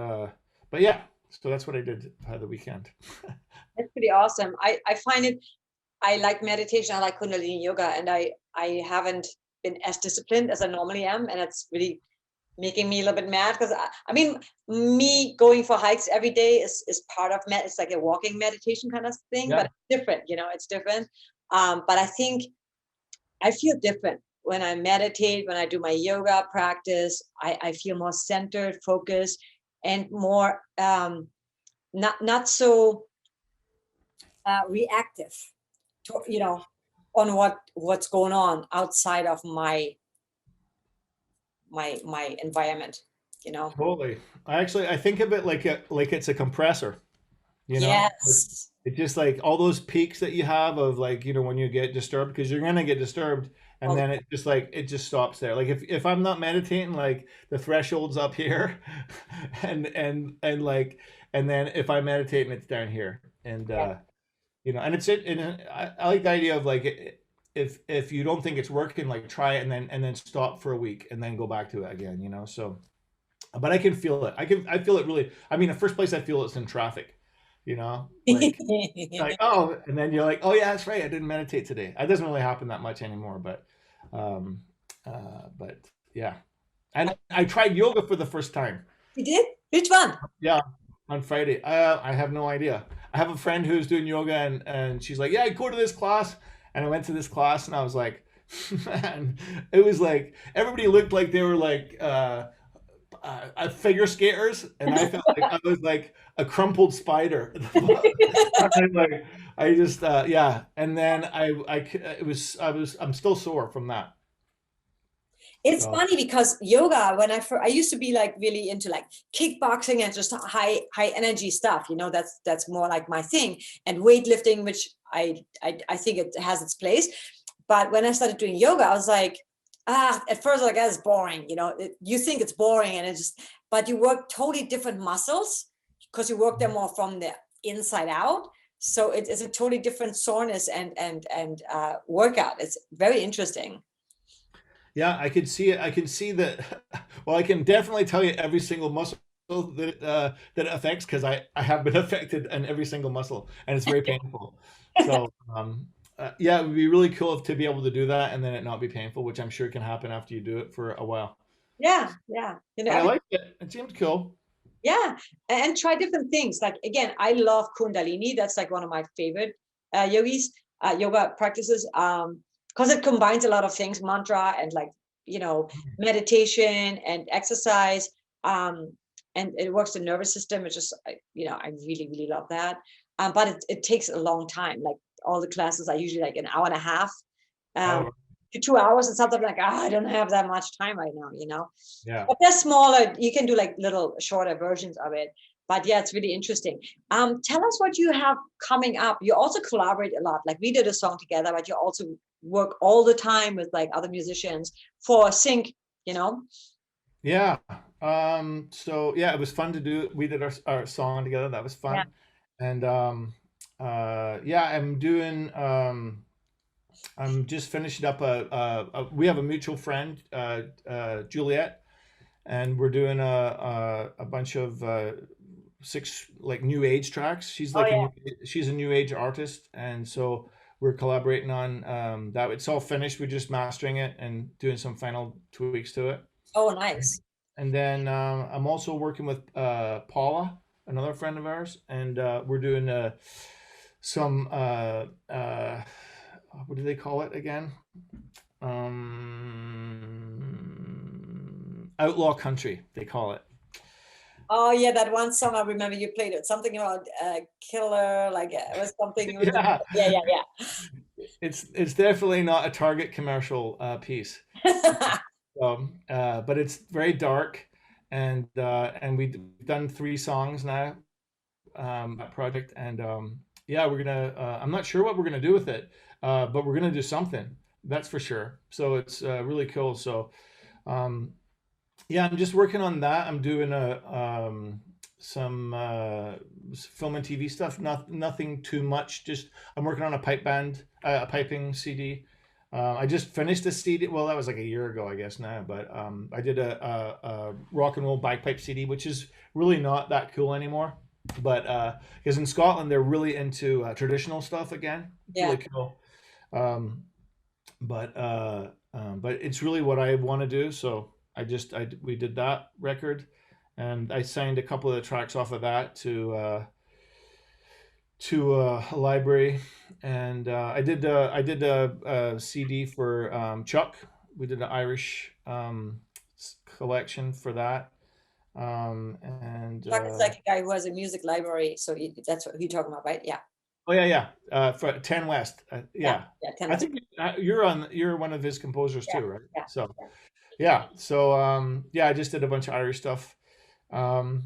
yeah. So that's what I did the weekend. That's pretty awesome. I find it, I like meditation, I like Kundalini yoga, and I haven't been as disciplined as I normally am, and it's really making me a little bit mad because I mean, me going for hikes every day is part of it's like a walking meditation kind of thing, Yeah. but it's different, it's different. But I think I feel different when I meditate, when I do my yoga practice. I feel more centered, focused, and more not so reactive to on what's going on outside of my environment. Totally. I think of it like it's a compressor. Yes. It's just like all those peaks that you have of like when you get disturbed, because you're gonna get disturbed, and then it just stops there. Like if I'm not meditating, like the threshold's up here, and like and then if I meditate, and it's down here, and and I like the idea of like if you don't think it's working, like try it and then stop for a week and then go back to it again. So, but I can feel it. I feel it really. I mean, the first place I feel it's in traffic. Like oh, and then you're like, oh yeah, that's right, I didn't meditate today. It doesn't really happen that much anymore, um but yeah. And I tried yoga for the first time. You did? Which one? Yeah, on Friday. I have no idea. I have a friend who's doing yoga, and she's like, yeah, go to this class. And I went to this class, and I was like, man, it was like everybody looked like they were like figure skaters, and I felt like I was like a crumpled spider. Like I just yeah, and then I'm still sore from that. It's So funny because yoga, when I used to be like really into like kickboxing and just high energy stuff, you know, that's more like my thing, and weightlifting, which I think it has its place. But when I started doing yoga, I was like, at first like that's boring, you know, you think it's boring, and it's just, but you work totally different muscles because you work them more from the inside out. So it's a totally different soreness and workout. It's very interesting. yeah, I can see it. I can see that. Well, I can definitely tell you every single muscle that it affects, because I have been affected in every single muscle, and it's very painful. So yeah, it would be really cool to be able to do that and then it not be painful, which I'm sure can happen after you do it for a while. Yeah, yeah. You know, But I like it. It seems cool. yeah, and try different things. Like again, I love Kundalini. That's like one of my favorite yoga practices. Because it combines a lot of things, mantra and like, you know, meditation and exercise. And it works the nervous system. It's just, you know, I really, really love that. But it takes a long time. Like all the classes are usually like an hour and a half. Um, Oh, to 2 hours, and something like, I don't have that much time right now, you know. yeah. But they're smaller. You can do like little shorter versions of it. But yeah, it's really interesting. Tell us what you have coming up. You also collaborate a lot. Like we did a song together, but you also work all the time with like other musicians for sync, you know? Yeah. So yeah, it was fun to do. We did our song together. That was Yeah. fun. And yeah, I'm just finishing up we have a mutual friend, Juliet, and we're doing a bunch of 6 like new age tracks. Oh yeah. She's a new age artist, and so we're collaborating on that. It's all finished. We're just mastering it and doing some final tweaks to it. Oh, nice. And then I'm also working with Paula, another friend of ours, and we're doing some what do they call it again? Outlaw country, they call it. Oh yeah, that one song I remember you played it. Something about killer, like it was something. Yeah, Yeah. it's definitely not a Target commercial piece. But it's very dark, and we've done 3 songs now, that project, and yeah, we're gonna. I'm not sure what we're gonna do with it, but we're gonna do something. That's for sure. So it's really cool. So um, yeah, I'm just working on that. I'm doing some film and TV stuff. Nothing too much. Just I'm working on a piping CD. I just finished a CD. Well, that was like a year ago, I guess now. But I did a rock and roll bagpipe CD, which is really not that cool anymore. But because in Scotland they're really into traditional stuff again. It's Yeah. really cool. Um, but it's really what I want to do. So we did that record, and I signed a couple of the tracks off of that to a library, and I did a CD for Chuck. We did an Irish collection for that, and Chuck is like a guy who has a music library, so that's what you're talking about, right? Yeah. oh yeah, for 10 West, Yeah. yeah. Yeah. I think you're one of his composers Yeah. too, right? Yeah. So yeah, so yeah, I just did a bunch of Irish stuff. And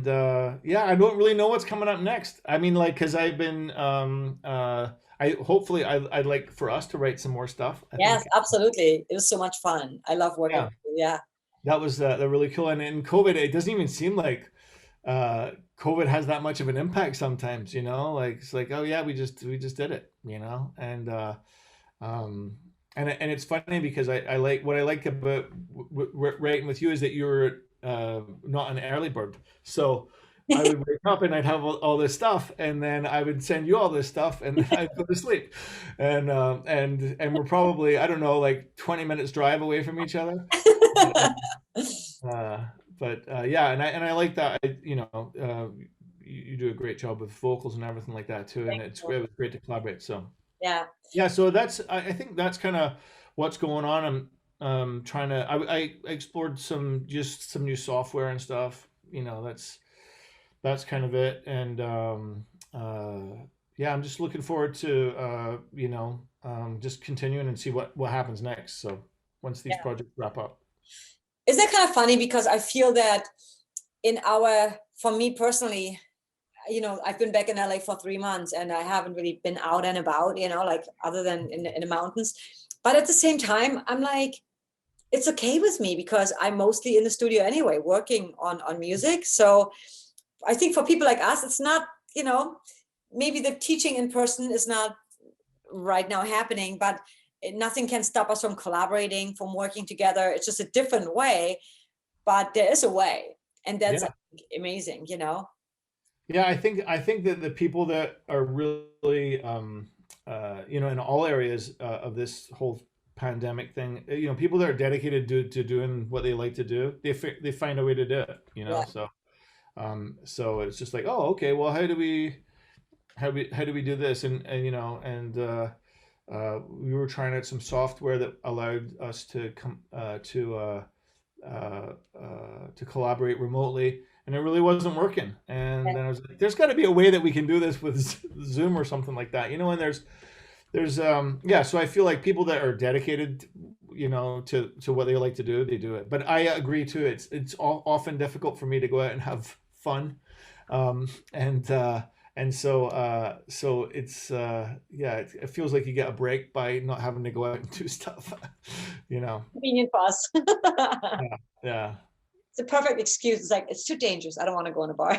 yeah, I don't really know what's coming up next. I mean, like, because I've been I'd like for us to write some more stuff. I Yes, think absolutely. It was so much fun. I love working yeah, with you. Yeah. that was really cool. And in COVID, it doesn't even seem like COVID has that much of an impact sometimes, you know? Like it's like, oh yeah, we just did it, you know? Um and it's funny because I like what I like about writing with you is that you're not an early bird. So I would wake up and I'd have all this stuff, and then I would send you all this stuff, and then I'd go to sleep. And we're probably, I don't know, like 20 minutes drive away from each other. But uh, yeah, and I like that. You do a great job with vocals and everything like that too, and it was great to collaborate. So Yeah. yeah, so I think that's kind of what's going on. trying to. I explored some new software and stuff. That's kind of it. And yeah, I'm just looking forward to just continuing and see what happens next. So once these projects wrap up. Is that kind of funny? Because I feel that for me personally, I've been back in LA for 3 months and I haven't really been out and about, like other than in the mountains. But at the same time, I'm like, it's okay with me because I'm mostly in the studio anyway, working on music. So I think for people like us, it's not, maybe the teaching in person is not right now happening, but nothing can stop us from collaborating, from working together. It's just a different way, but there is a way. And that's amazing, Yeah, I think that the people that are really, in all areas of this whole pandemic thing, people that are dedicated to doing what they like to do, they find a way to do it, Yeah. So it's just like, oh, okay, well, how do we do this? And we were trying out some software that allowed us to collaborate remotely, and it really wasn't working. And then I was like, there's got to be a way that we can do this with Zoom or something like that, and there's so I feel like people that are dedicated, to what they like to do, they do it. But I agree too, it's often difficult for me to go out and have fun, and so it's it feels like you get a break by not having to go out and do stuff. Convenient for us. Yeah. It's a perfect excuse. It's like, it's too dangerous, I don't want to go in a bar.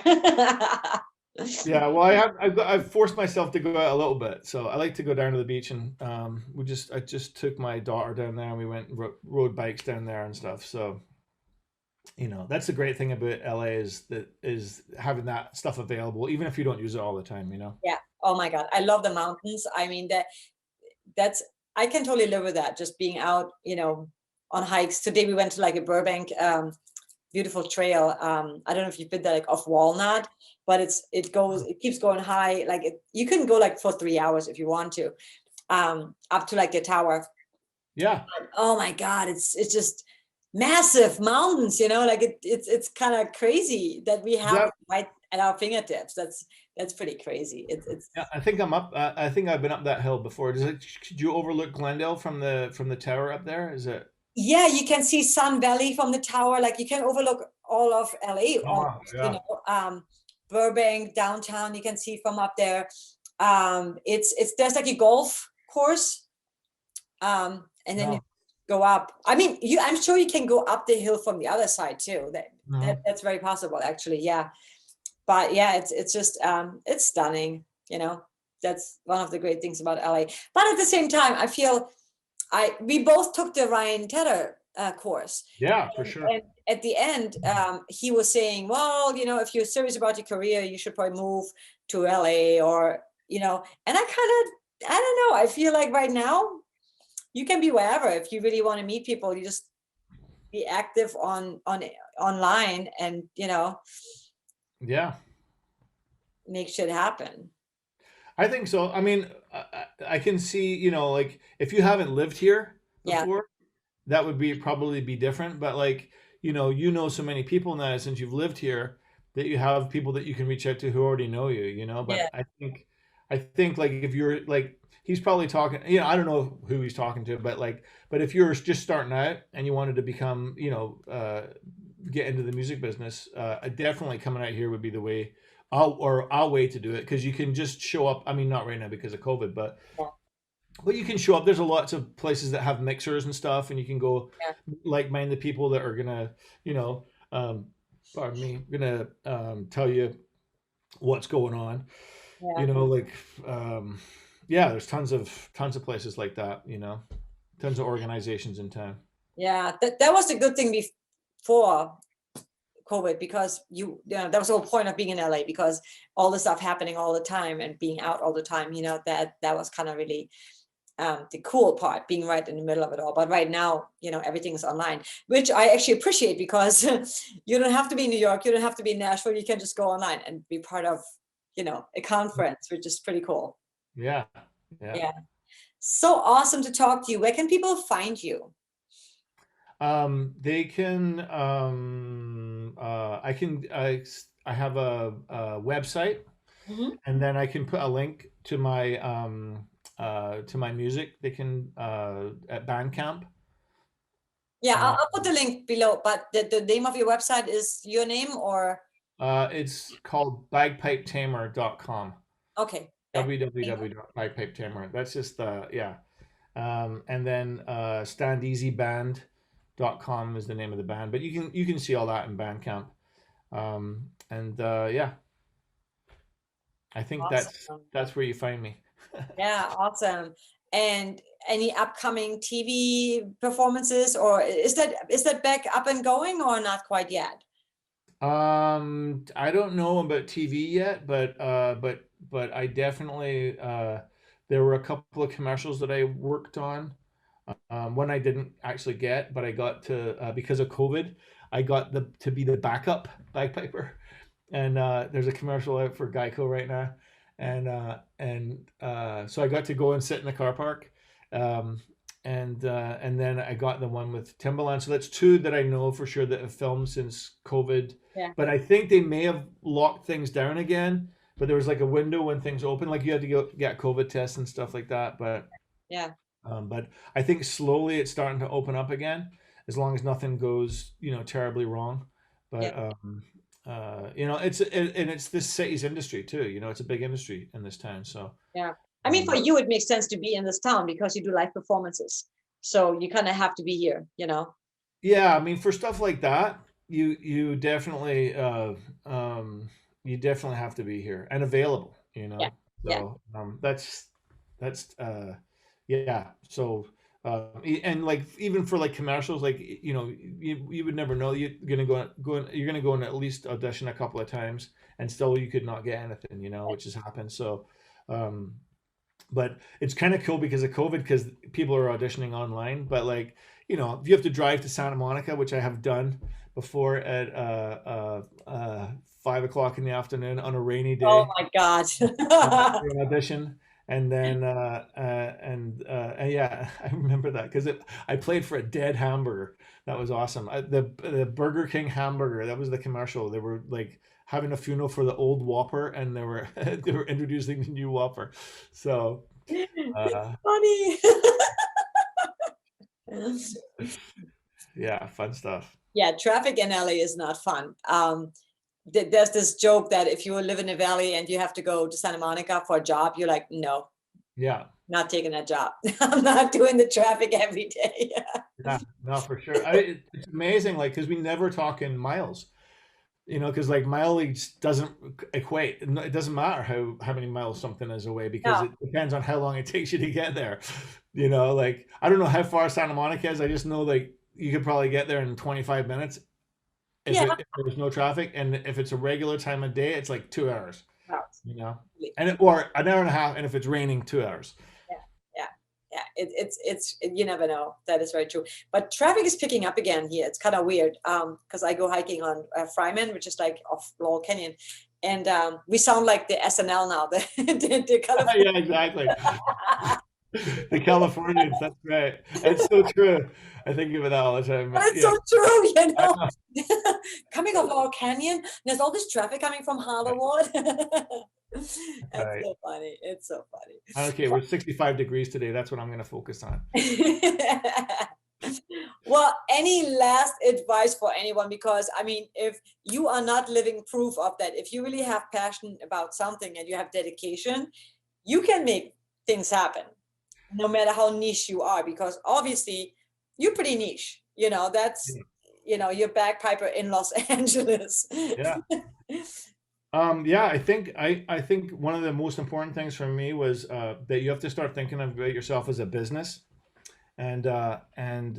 Yeah, well, I've forced myself to go out a little bit. So I like to go down to the beach, and I just took my daughter down there, and we went and rode bikes down there and stuff. So that's the great thing about LA is having that stuff available, even if you don't use it all the time. Yeah. Oh my God, I love the mountains. I mean, that's I can totally live with that. Just being out, on hikes. Today we went to like a Burbank beautiful trail. I don't know if you've been there, like off Walnut, but it keeps going high. Like you can go like for 3 hours if you want to, up to like the tower. Yeah. But, oh my God, it's just massive mountains, like it's kind of crazy that we have right at our fingertips. That's pretty crazy. It's Yeah, I think I'm up. I think I've been up that hill before. Could you overlook Glendale from the tower up there? Is it? Yeah, you can see Sun Valley from the tower. Like you can overlook all of LA, almost, Burbank downtown. You can see from up there. There's like a golf course, and then you go up. I mean, I'm sure you can go up the hill from the other side too. That's very possible, actually. Yeah, but yeah, it's just it's stunning. That's one of the great things about LA. But at the same time, I feel. We both took the Ryan Tedder course. Yeah, for sure. And at the end, he was saying, well, if you're serious about your career, you should probably move to LA or, and I don't know. I feel like right now you can be wherever. If you really want to meet people, you just be active online and, yeah, make shit happen. I think so. I mean, I can see, like if you haven't lived here before, that would probably be different. But like, so many people now since you've lived here that you have people that you can reach out to who already know you, But I think like if you're like, he's probably talking, I don't know who he's talking to, but if you're just starting out and you wanted to become, get into the music business, definitely coming out here would be the way. Our way to do it, because you can just show up. I mean, not right now because of COVID, but you can show up. There's lots of places that have mixers and stuff, and you can go like-minded people that are gonna, tell you what's going on. There's tons of places like that. Tons of organizations in town. Yeah, that was the good thing before COVID, because that was the whole point of being in LA, because all the stuff happening all the time and being out all the time, that was kind of really the cool part, being right in the middle of it all. But right now, everything is online, which I actually appreciate, because you don't have to be in New York, you don't have to be in Nashville, you can just go online and be part of, a conference, which is pretty cool. Yeah. So awesome to talk to you. Where can people find you? They can. I have a website, Mhm. and then I can put a link to my music. They can at Bandcamp. Yeah, Uh, I'll put the link below, but the name of your website is your name or it's called bagpipetamer.com. okay. www.bagpipetamer. That's just yeah. And then standeasyband.com is the name of the band, but you can see all that in Bandcamp. And yeah, I think Awesome. that's where you find me. Yeah, awesome. And any upcoming TV performances, or is that back up and going or not quite yet? I don't know about TV yet, but I definitely there were a couple of commercials that I worked on. One I didn't actually get, but I got to because of COVID, I got to be the backup bagpiper, and there's a commercial out for Geico right now, and so I got to go and sit in the car park, um, and then I got the one with Timbaland. So that's two that I know for sure that have filmed since COVID. Yeah. But I think they may have locked things down again. But there was like a window when things open, like you had to go get COVID tests and stuff like that. Yeah. But I think slowly it's starting to open up again, as long as nothing goes, terribly wrong. Yeah. But and it's this city's industry too. It's a big industry in this town. So Yeah. I mean, for you, it makes sense to be in this town because you do live performances. So you kind of have to be here, yeah, I mean, for stuff like that, you definitely you definitely have to be here and available. Yeah. Yeah. So that's yeah. So and like even for like commercials, like you would never know you're gonna go and at least audition a couple of times, and still you could not get anything, which has happened. So um but it's kind of cool because of COVID, because people are auditioning online. But like, if you have to drive to Santa Monica, which I have done before at 5 o'clock in the afternoon on a rainy Oh day my God. for an audition, and then and yeah, I remember that because I played for a dead hamburger. That was awesome. The Burger King hamburger. That was the commercial. They were like having a funeral for the old Whopper, and they were they were introducing the new Whopper. So Funny. yeah, fun stuff. Yeah, traffic in LA is not fun. There's this joke that if you live in a valley and you have to go to Santa Monica for a job, you're like, no, Yeah, not taking that job. I'm not doing the traffic every day. yeah, no, for sure. It's amazing, like, because we never talk in miles. Because like mileage doesn't equate. It doesn't matter how many miles something is away, because No. it depends on how long it takes you to get there. Like I don't know how far Santa Monica is. I just know like you could probably get there in 25 minutes Yeah. if there was no traffic, and if it's a regular time of day, it's like 2 hours. No. Or an hour and a half, and if it's raining, 2 hours. Yeah. Yeah. You never know. That is very true. But traffic is picking up again here. It's kind of weird. Because I go hiking on Fryman, which is like off Laurel Canyon. And we sound like the SNL now, the California. Yeah, exactly. The Californians, that's right. It's so true. I think about that all the time. But it's Yeah, so true, I know. coming off Laurel Canyon, there's all this traffic coming from Hollywood. That's Right. so funny. It's so Okay, we're 65 degrees today. That's what I'm going to focus on. funny. Well, any last advice for anyone? Because I mean, if you are not living proof of that, if you really have passion about something and you have dedication, you can make things happen, no matter how niche you are, because obviously you're pretty niche. That's you're bagpiper in Los Angeles. Yeah. Yeah, I think one of the most important things for me was that you have to start thinking about yourself as a business, and and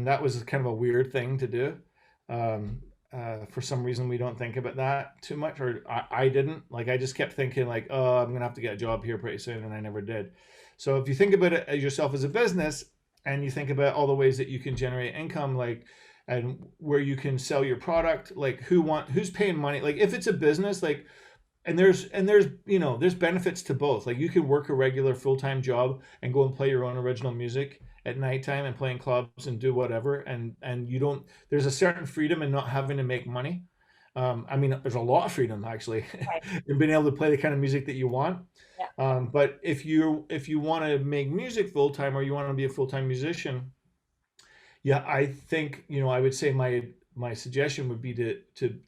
that was kind of a weird thing to do. For some reason, we don't think about that too much, or I didn't. Like I just kept thinking like, oh, I'm gonna have to get a job here pretty soon, and I never did. So if you think about it as yourself as a business, and you think about all the ways that you can generate income, like and where you can sell your product, like who's paying money, like if it's a business, like and there's there's benefits to both. Like you could work a regular full-time job and go and play your own original music at nighttime and playing clubs and do whatever, and you don't, there's a certain freedom in not having to make money. I mean, there's a lot of freedom actually Right. in being able to play the kind of music that you want. Yeah. But if you want to make music full time, or you want to be a full time musician, yeah, I think, I would say my suggestion would be to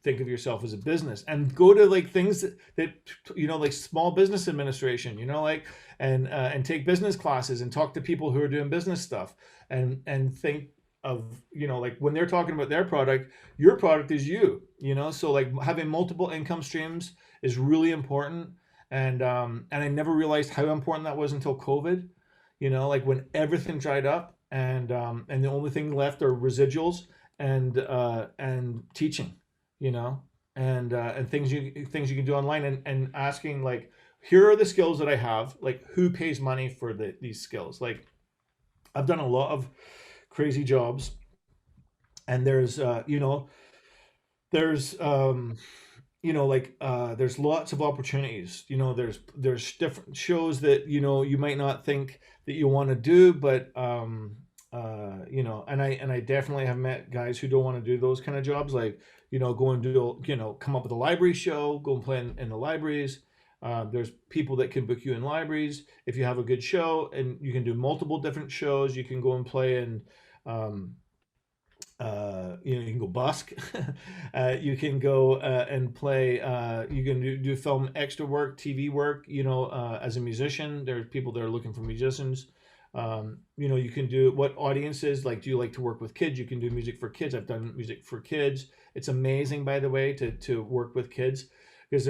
think of yourself as a business, and go to like things that like small business administration, like, and take business classes and talk to people who are doing business stuff, and think of, like when they're talking about their product, your product is you, so like having multiple income streams is really important. And I never realized how important that was until COVID, like when everything dried up, and the only thing left are residuals and teaching, and things you can do online, and asking like, here are the skills that I have, like who pays money for these skills. Like I've done a lot of crazy jobs, and there's there's like there's lots of opportunities. There's different shows that you might not think that you want to do, but and I definitely have met guys who don't want to do those kind of jobs, like go and do, come up with a library show, go and play in the libraries. There's people that can book you in libraries if you have a good show, and you can do multiple different shows. You can go and play in you can go busk. You can go and play. You can do film extra work, TV work. As a musician, there's people that are looking for musicians. You can do what audiences like. Do you like to work with kids? You can do music for kids. I've done music for kids. It's amazing, by the way, to work with kids, because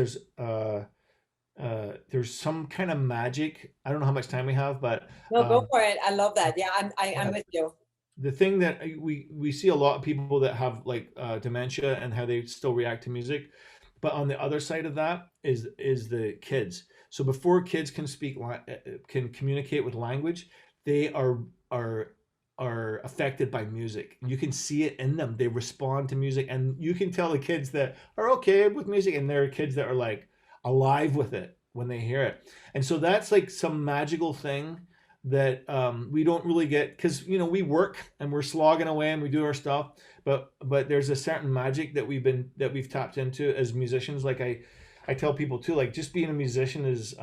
there's some kind of magic. I don't know how much time we have, but No, go for it. I love that. Yeah, I'm with you. The thing that we see a lot of people that have like dementia, and how they still react to music, but on the other side of that is the kids. So before kids can can communicate with language, they are affected by music. You can see it in them. They respond to music, and you can tell the kids that are okay with music, and there are kids that are like alive with it when they hear it. And so that's like some magical thing that we don't really get, because we work and we're slogging away and we do our stuff, but there's a certain magic that we've tapped into as musicians. Like I tell people too, like just being a musician is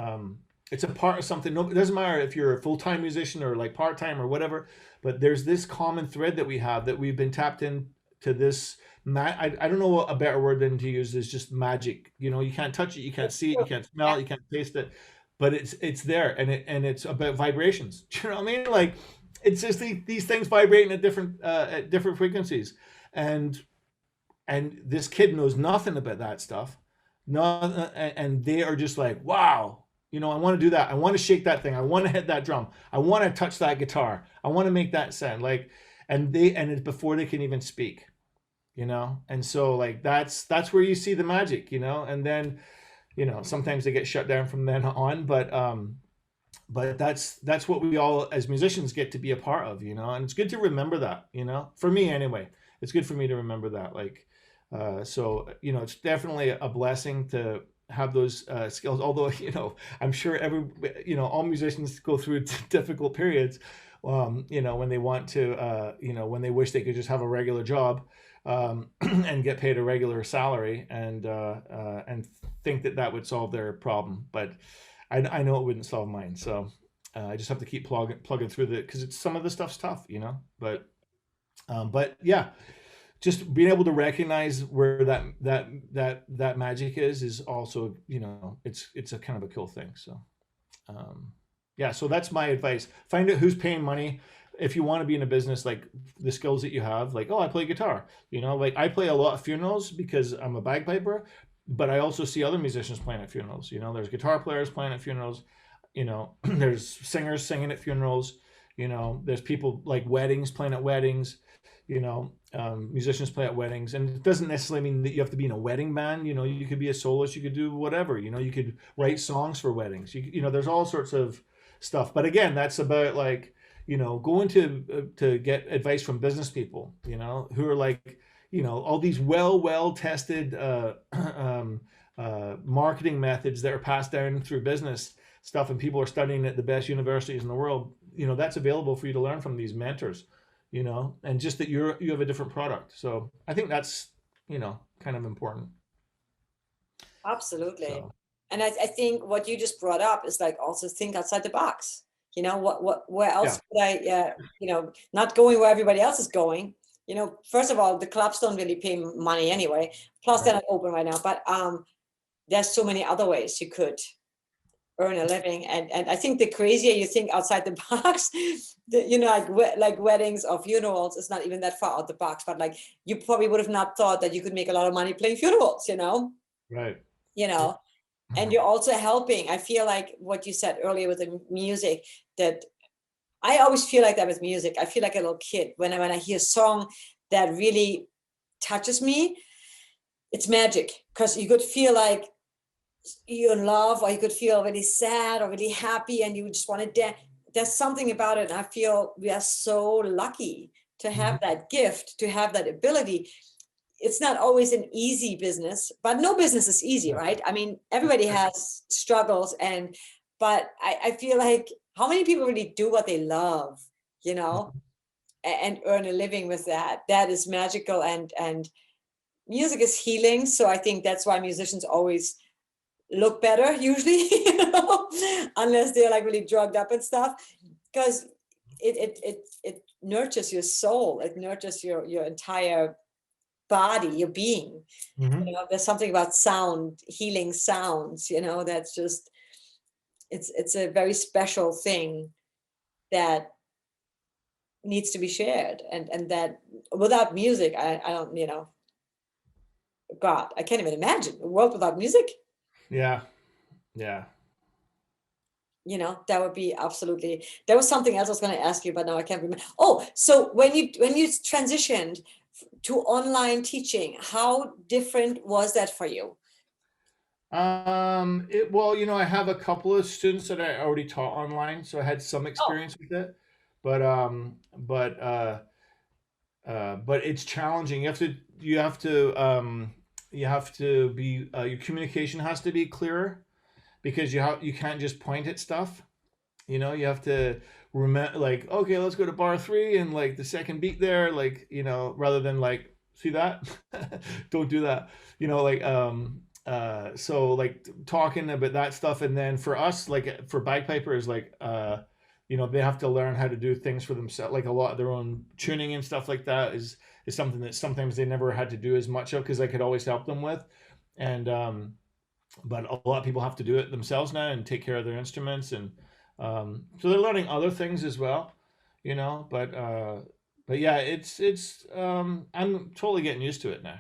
it's a part of something. No, it doesn't matter if you're a full-time musician or like part-time or whatever, but there's this common thread that we have, that we've been tapped into this. I don't know a better word than to use, is just magic. You can't touch it, you can't see it, you can't smell it, you can't taste it, but it's there, and it's about vibrations. Do you know what I mean? Like it's just these things vibrating at different frequencies, and this kid knows nothing about that stuff. No, and they are just like, wow, I want to do that. I want to shake that thing. I want to hit that drum. I want to touch that guitar. I want to make that sound. Like, and it's before they can even speak, And so like that's where you see the magic, And then, sometimes they get shut down from then on, but that's what we all as musicians get to be a part of, And it's good to remember that, For me anyway, it's good for me to remember that. Like, so it's definitely a blessing to have those skills. Although I'm sure all musicians go through difficult periods, when they want to, when they wish they could just have a regular job, and get paid a regular salary, and think that would solve their problem. But I know it wouldn't solve mine. So I just have to keep plugging through because some of the stuff's tough, But yeah. Just being able to recognize where that magic is also, it's a kind of a cool thing. So, yeah, so that's my advice. Find out who's paying money. If you want to be in a business, like the skills that you have, like, oh, I play guitar, like I play a lot of funerals because I'm a bagpiper, but I also see other musicians playing at funerals. There's guitar players playing at funerals, there's singers singing at funerals, there's people like weddings playing at weddings. Musicians play at weddings, and it doesn't necessarily mean that you have to be in a wedding band. You could be a soloist, you could do whatever, you could write songs for weddings. There's all sorts of stuff. But again, that's about like, going to get advice from business people, who are like, all these well tested marketing methods that are passed down through business. stuff and people are studying at the best universities in the world, that's available for you to learn from these mentors, and just that you have a different product. So I think that's, kind of important. Absolutely. So, And I think what you just brought up is like also think outside the box. Where else would I, not going where everybody else is going. First of all, the clubs don't really pay money anyway. Plus, they're not open right now. But there's so many other ways you could earn a living. And I think the crazier you think outside the box, like weddings or funerals, it's not even that far out the box. But like you probably would have not thought that you could make a lot of money playing funerals. Right. And you're also helping. I feel like what you said earlier with the music, that I always feel like that with music. I feel like a little kid when I hear a song that really touches me. It's magic, because you could feel like you're in love, or you could feel really sad or really happy, and you just want to dance. There's something about it. And I feel we are so lucky to have that gift, to have that ability. It's not always an easy business, but no business is easy, right? I mean, everybody has struggles, but I feel like how many people really do what they love, and earn a living with that? That is magical, and music is healing. So I think that's why musicians always look better usually, unless they're like really drugged up and stuff, because it nurtures your soul. It nurtures your entire body, your being. There's something about sound, healing sounds, that's just, it's a very special thing that needs to be shared, and that without music, I don't, God, I can't even imagine a world without music. Yeah. That would be absolutely. There was something else I was going to ask you, but now I can't remember. Oh, so when you transitioned to online teaching, how different was that for you? I have a couple of students that I already taught online, so I had some experience with it. But it's challenging. You have to be your communication has to be clearer, because you can't just point at stuff. You have to remember, like, okay, let's go to bar 3 and like the second beat there, like, rather than like, see that, don't do that, so like talking about that stuff. And then for us, like for bagpipers, like they have to learn how to do things for themselves, like a lot of their own tuning and stuff like that is something that sometimes they never had to do as much of, because I could always help them with. And but a lot of people have to do it themselves now and take care of their instruments, and so they're learning other things as well, but yeah, it's I'm totally getting used to it now.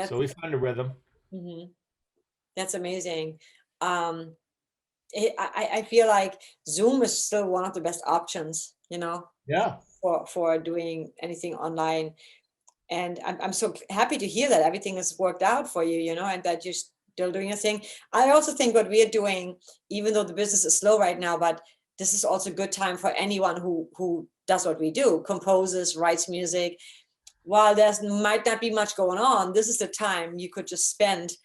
So we find a rhythm. That's amazing. I feel like Zoom is still one of the best options, Yeah. for doing anything online. And I'm so happy to hear that everything has worked out for you, and that you're still doing your thing. I also think what we're doing, even though the business is slow right now, but this is also a good time for anyone who does what we do, composes, writes music. While there might not be much going on, this is the time you could just spend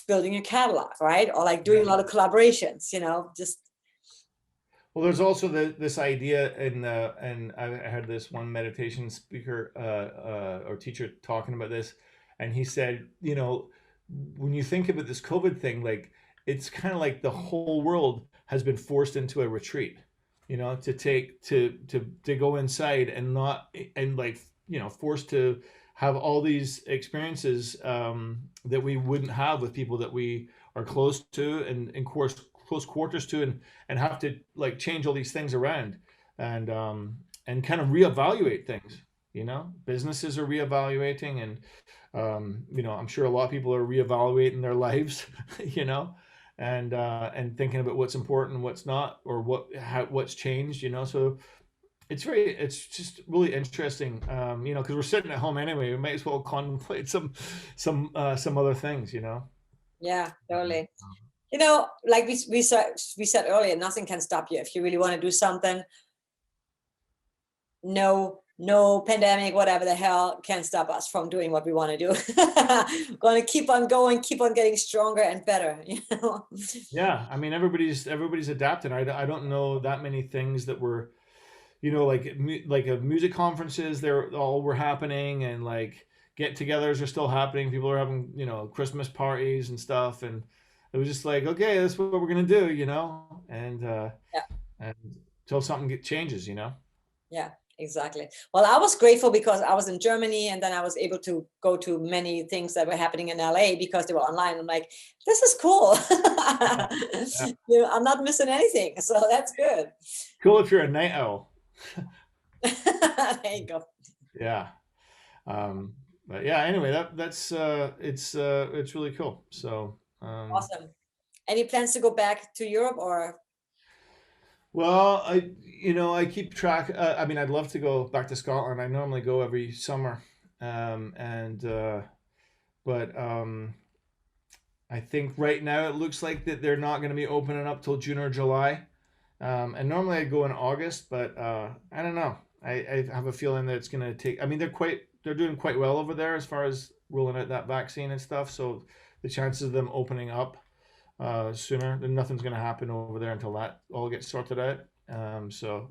building a catalog, right? Or like doing a lot of collaborations, just. Well, there's also this idea, and I had this one meditation speaker or teacher talking about this, and he said, when you think about this COVID thing, like it's kind of like the whole world has been forced into a retreat, to go inside and not, and like, forced to have all these experiences that we wouldn't have with people that we are close to, and in course close quarters to, and have to like change all these things around, and kind of reevaluate things. Businesses are reevaluating, and I'm sure a lot of people are reevaluating their lives, and thinking about what's important and what's not, or what's changed. So it's just really interesting, because we're sitting at home anyway. We might as well contemplate some other things. Yeah, totally. Like we said earlier, nothing can stop you if you really want to do something. No no pandemic, whatever the hell can stop us from doing what we want to do. Going to keep on going, keep on getting stronger and better. Yeah, I mean everybody's adapting. I don't know that many things that were, like music conferences. They're all were happening, and like get-togethers are still happening. People are having Christmas parties and stuff, and it was just like, okay, that's what we're gonna do, and Yeah. and until something changes, Yeah, exactly. Well, I was grateful because I was in Germany, and then I was able to go to many things that were happening in LA because they were online. I'm like, this is cool. Yeah. I'm not missing anything. So that's good. Cool if you're a night owl. There you go. Yeah. But yeah, anyway, that's it's really cool. So Awesome. Any plans to go back to Europe or? well, I keep track. I mean, I'd love to go back to Scotland. I normally go every summer, and but I think right now it looks like that they're not going to be opening up till June or July. And normally I go in August, but I don't know. I have a feeling that it's going to take. I mean, they're doing quite well over there as far as rolling out that vaccine and stuff. So the chances of them opening up sooner, then nothing's going to happen over there until that all gets sorted out. So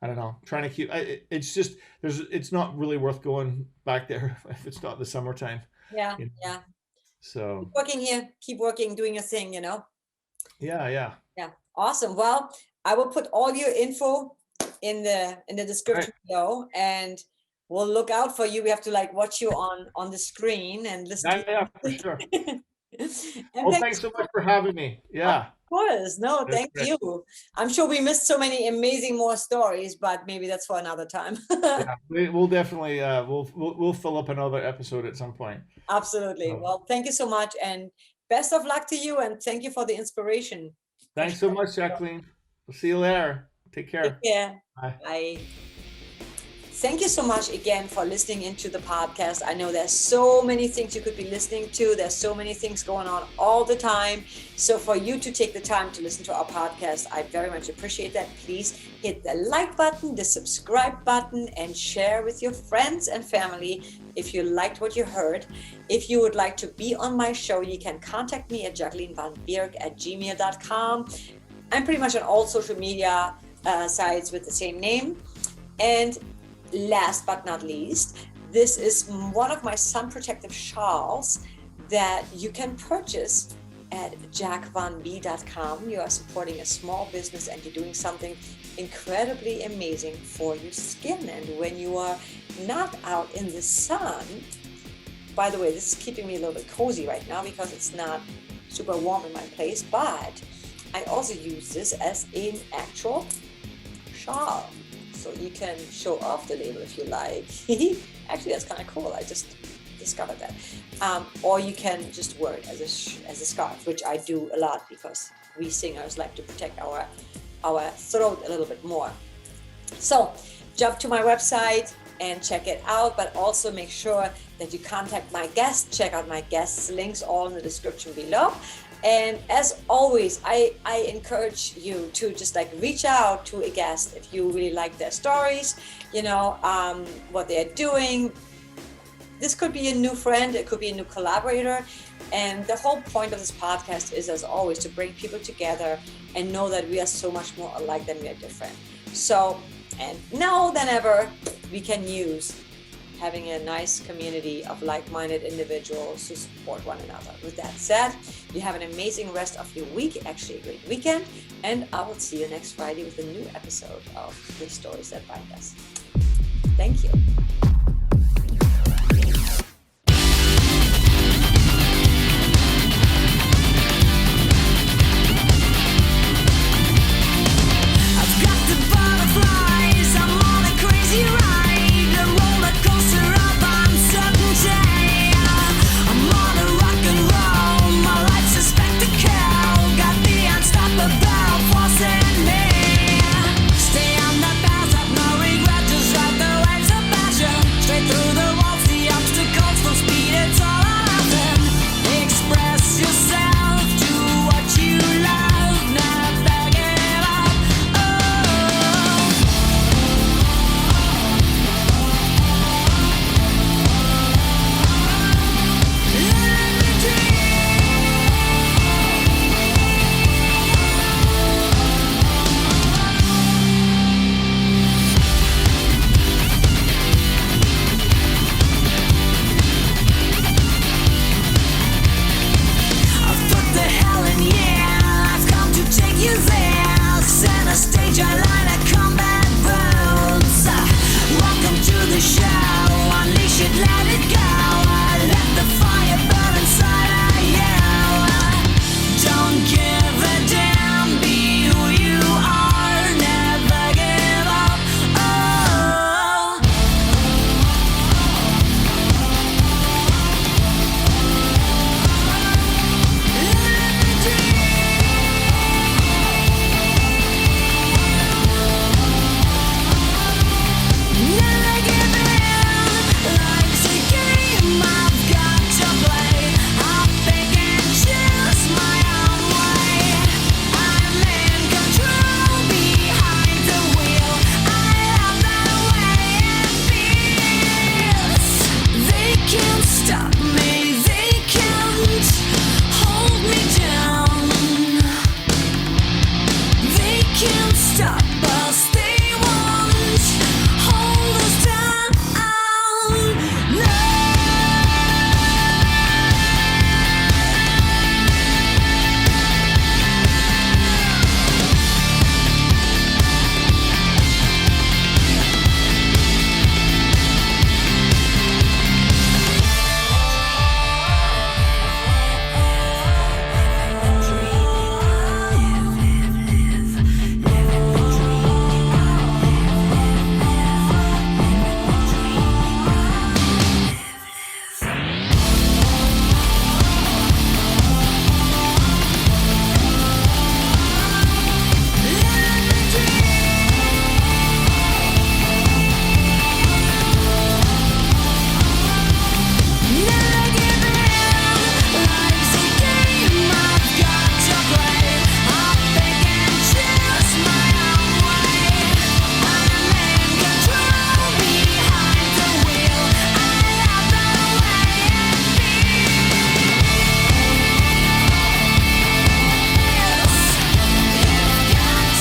I don't know. Trying to keep. It's just it's not really worth going back there if it's not the summertime. Yeah, you know? yeah. So Keep working here. Keep working, doing your thing. yeah. Yeah. Awesome. Well, I will put all your info in the description below, and we'll look out for you. We have to like watch you on the screen and listen. Yeah, for sure. And Well, thanks so much for having me. Yeah. Of course. No, That's thank great. you. I'm sure we missed so many amazing more stories, but maybe that's for another time. Yeah, we'll definitely we'll fill up another episode at some point. Absolutely. Well, thank you so much, and best of luck to you, and thank you for the inspiration. Thanks so much, Jacqueline. We'll see you later. Take care. Take care. Bye. Bye. Thank you so much again for listening into the podcast. I know there's so many things you could be listening to. There's so many things going on all the time. So for you to take the time to listen to our podcast, I very much appreciate that. Please hit the like button, the subscribe button, and share with your friends and family if you liked what you heard. If you would like to be on my show, you can contact me at JacquelineVanBierk@gmail.com. I'm pretty much on all social media sites with the same name. And last but not least, this is one of my sun protective shawls that you can purchase at jackvanb.com. You are supporting a small business and you're doing something incredibly amazing for your skin. And when you are not out in the sun, by the way, this is keeping me a little bit cozy right now because it's not super warm in my place, but I also use this as an actual shawl. So you can show off the label if you like. Actually, that's kind of cool. I just discovered that. Or you can just wear it as a scarf, which I do a lot because we singers like to protect our throat a little bit more. So jump to my website and check it out, but also make sure that you contact my guests. Check out my guests' links all in the description below. And as always, I encourage you to just like reach out to a guest if you really like their stories, what they're doing. This could be a new friend, it could be a new collaborator. And the whole point of this podcast is, as always, to bring people together and know that we are so much more alike than we are different. So, and now than ever, we can use having a nice community of like-minded individuals who support one another. With that said, you have an amazing rest of your week, actually a great weekend, and I will see you next Friday with a new episode of The Stories That Bind Us. Thank you. Stay on the path of no regret, just ride the waves of passion. can't stop.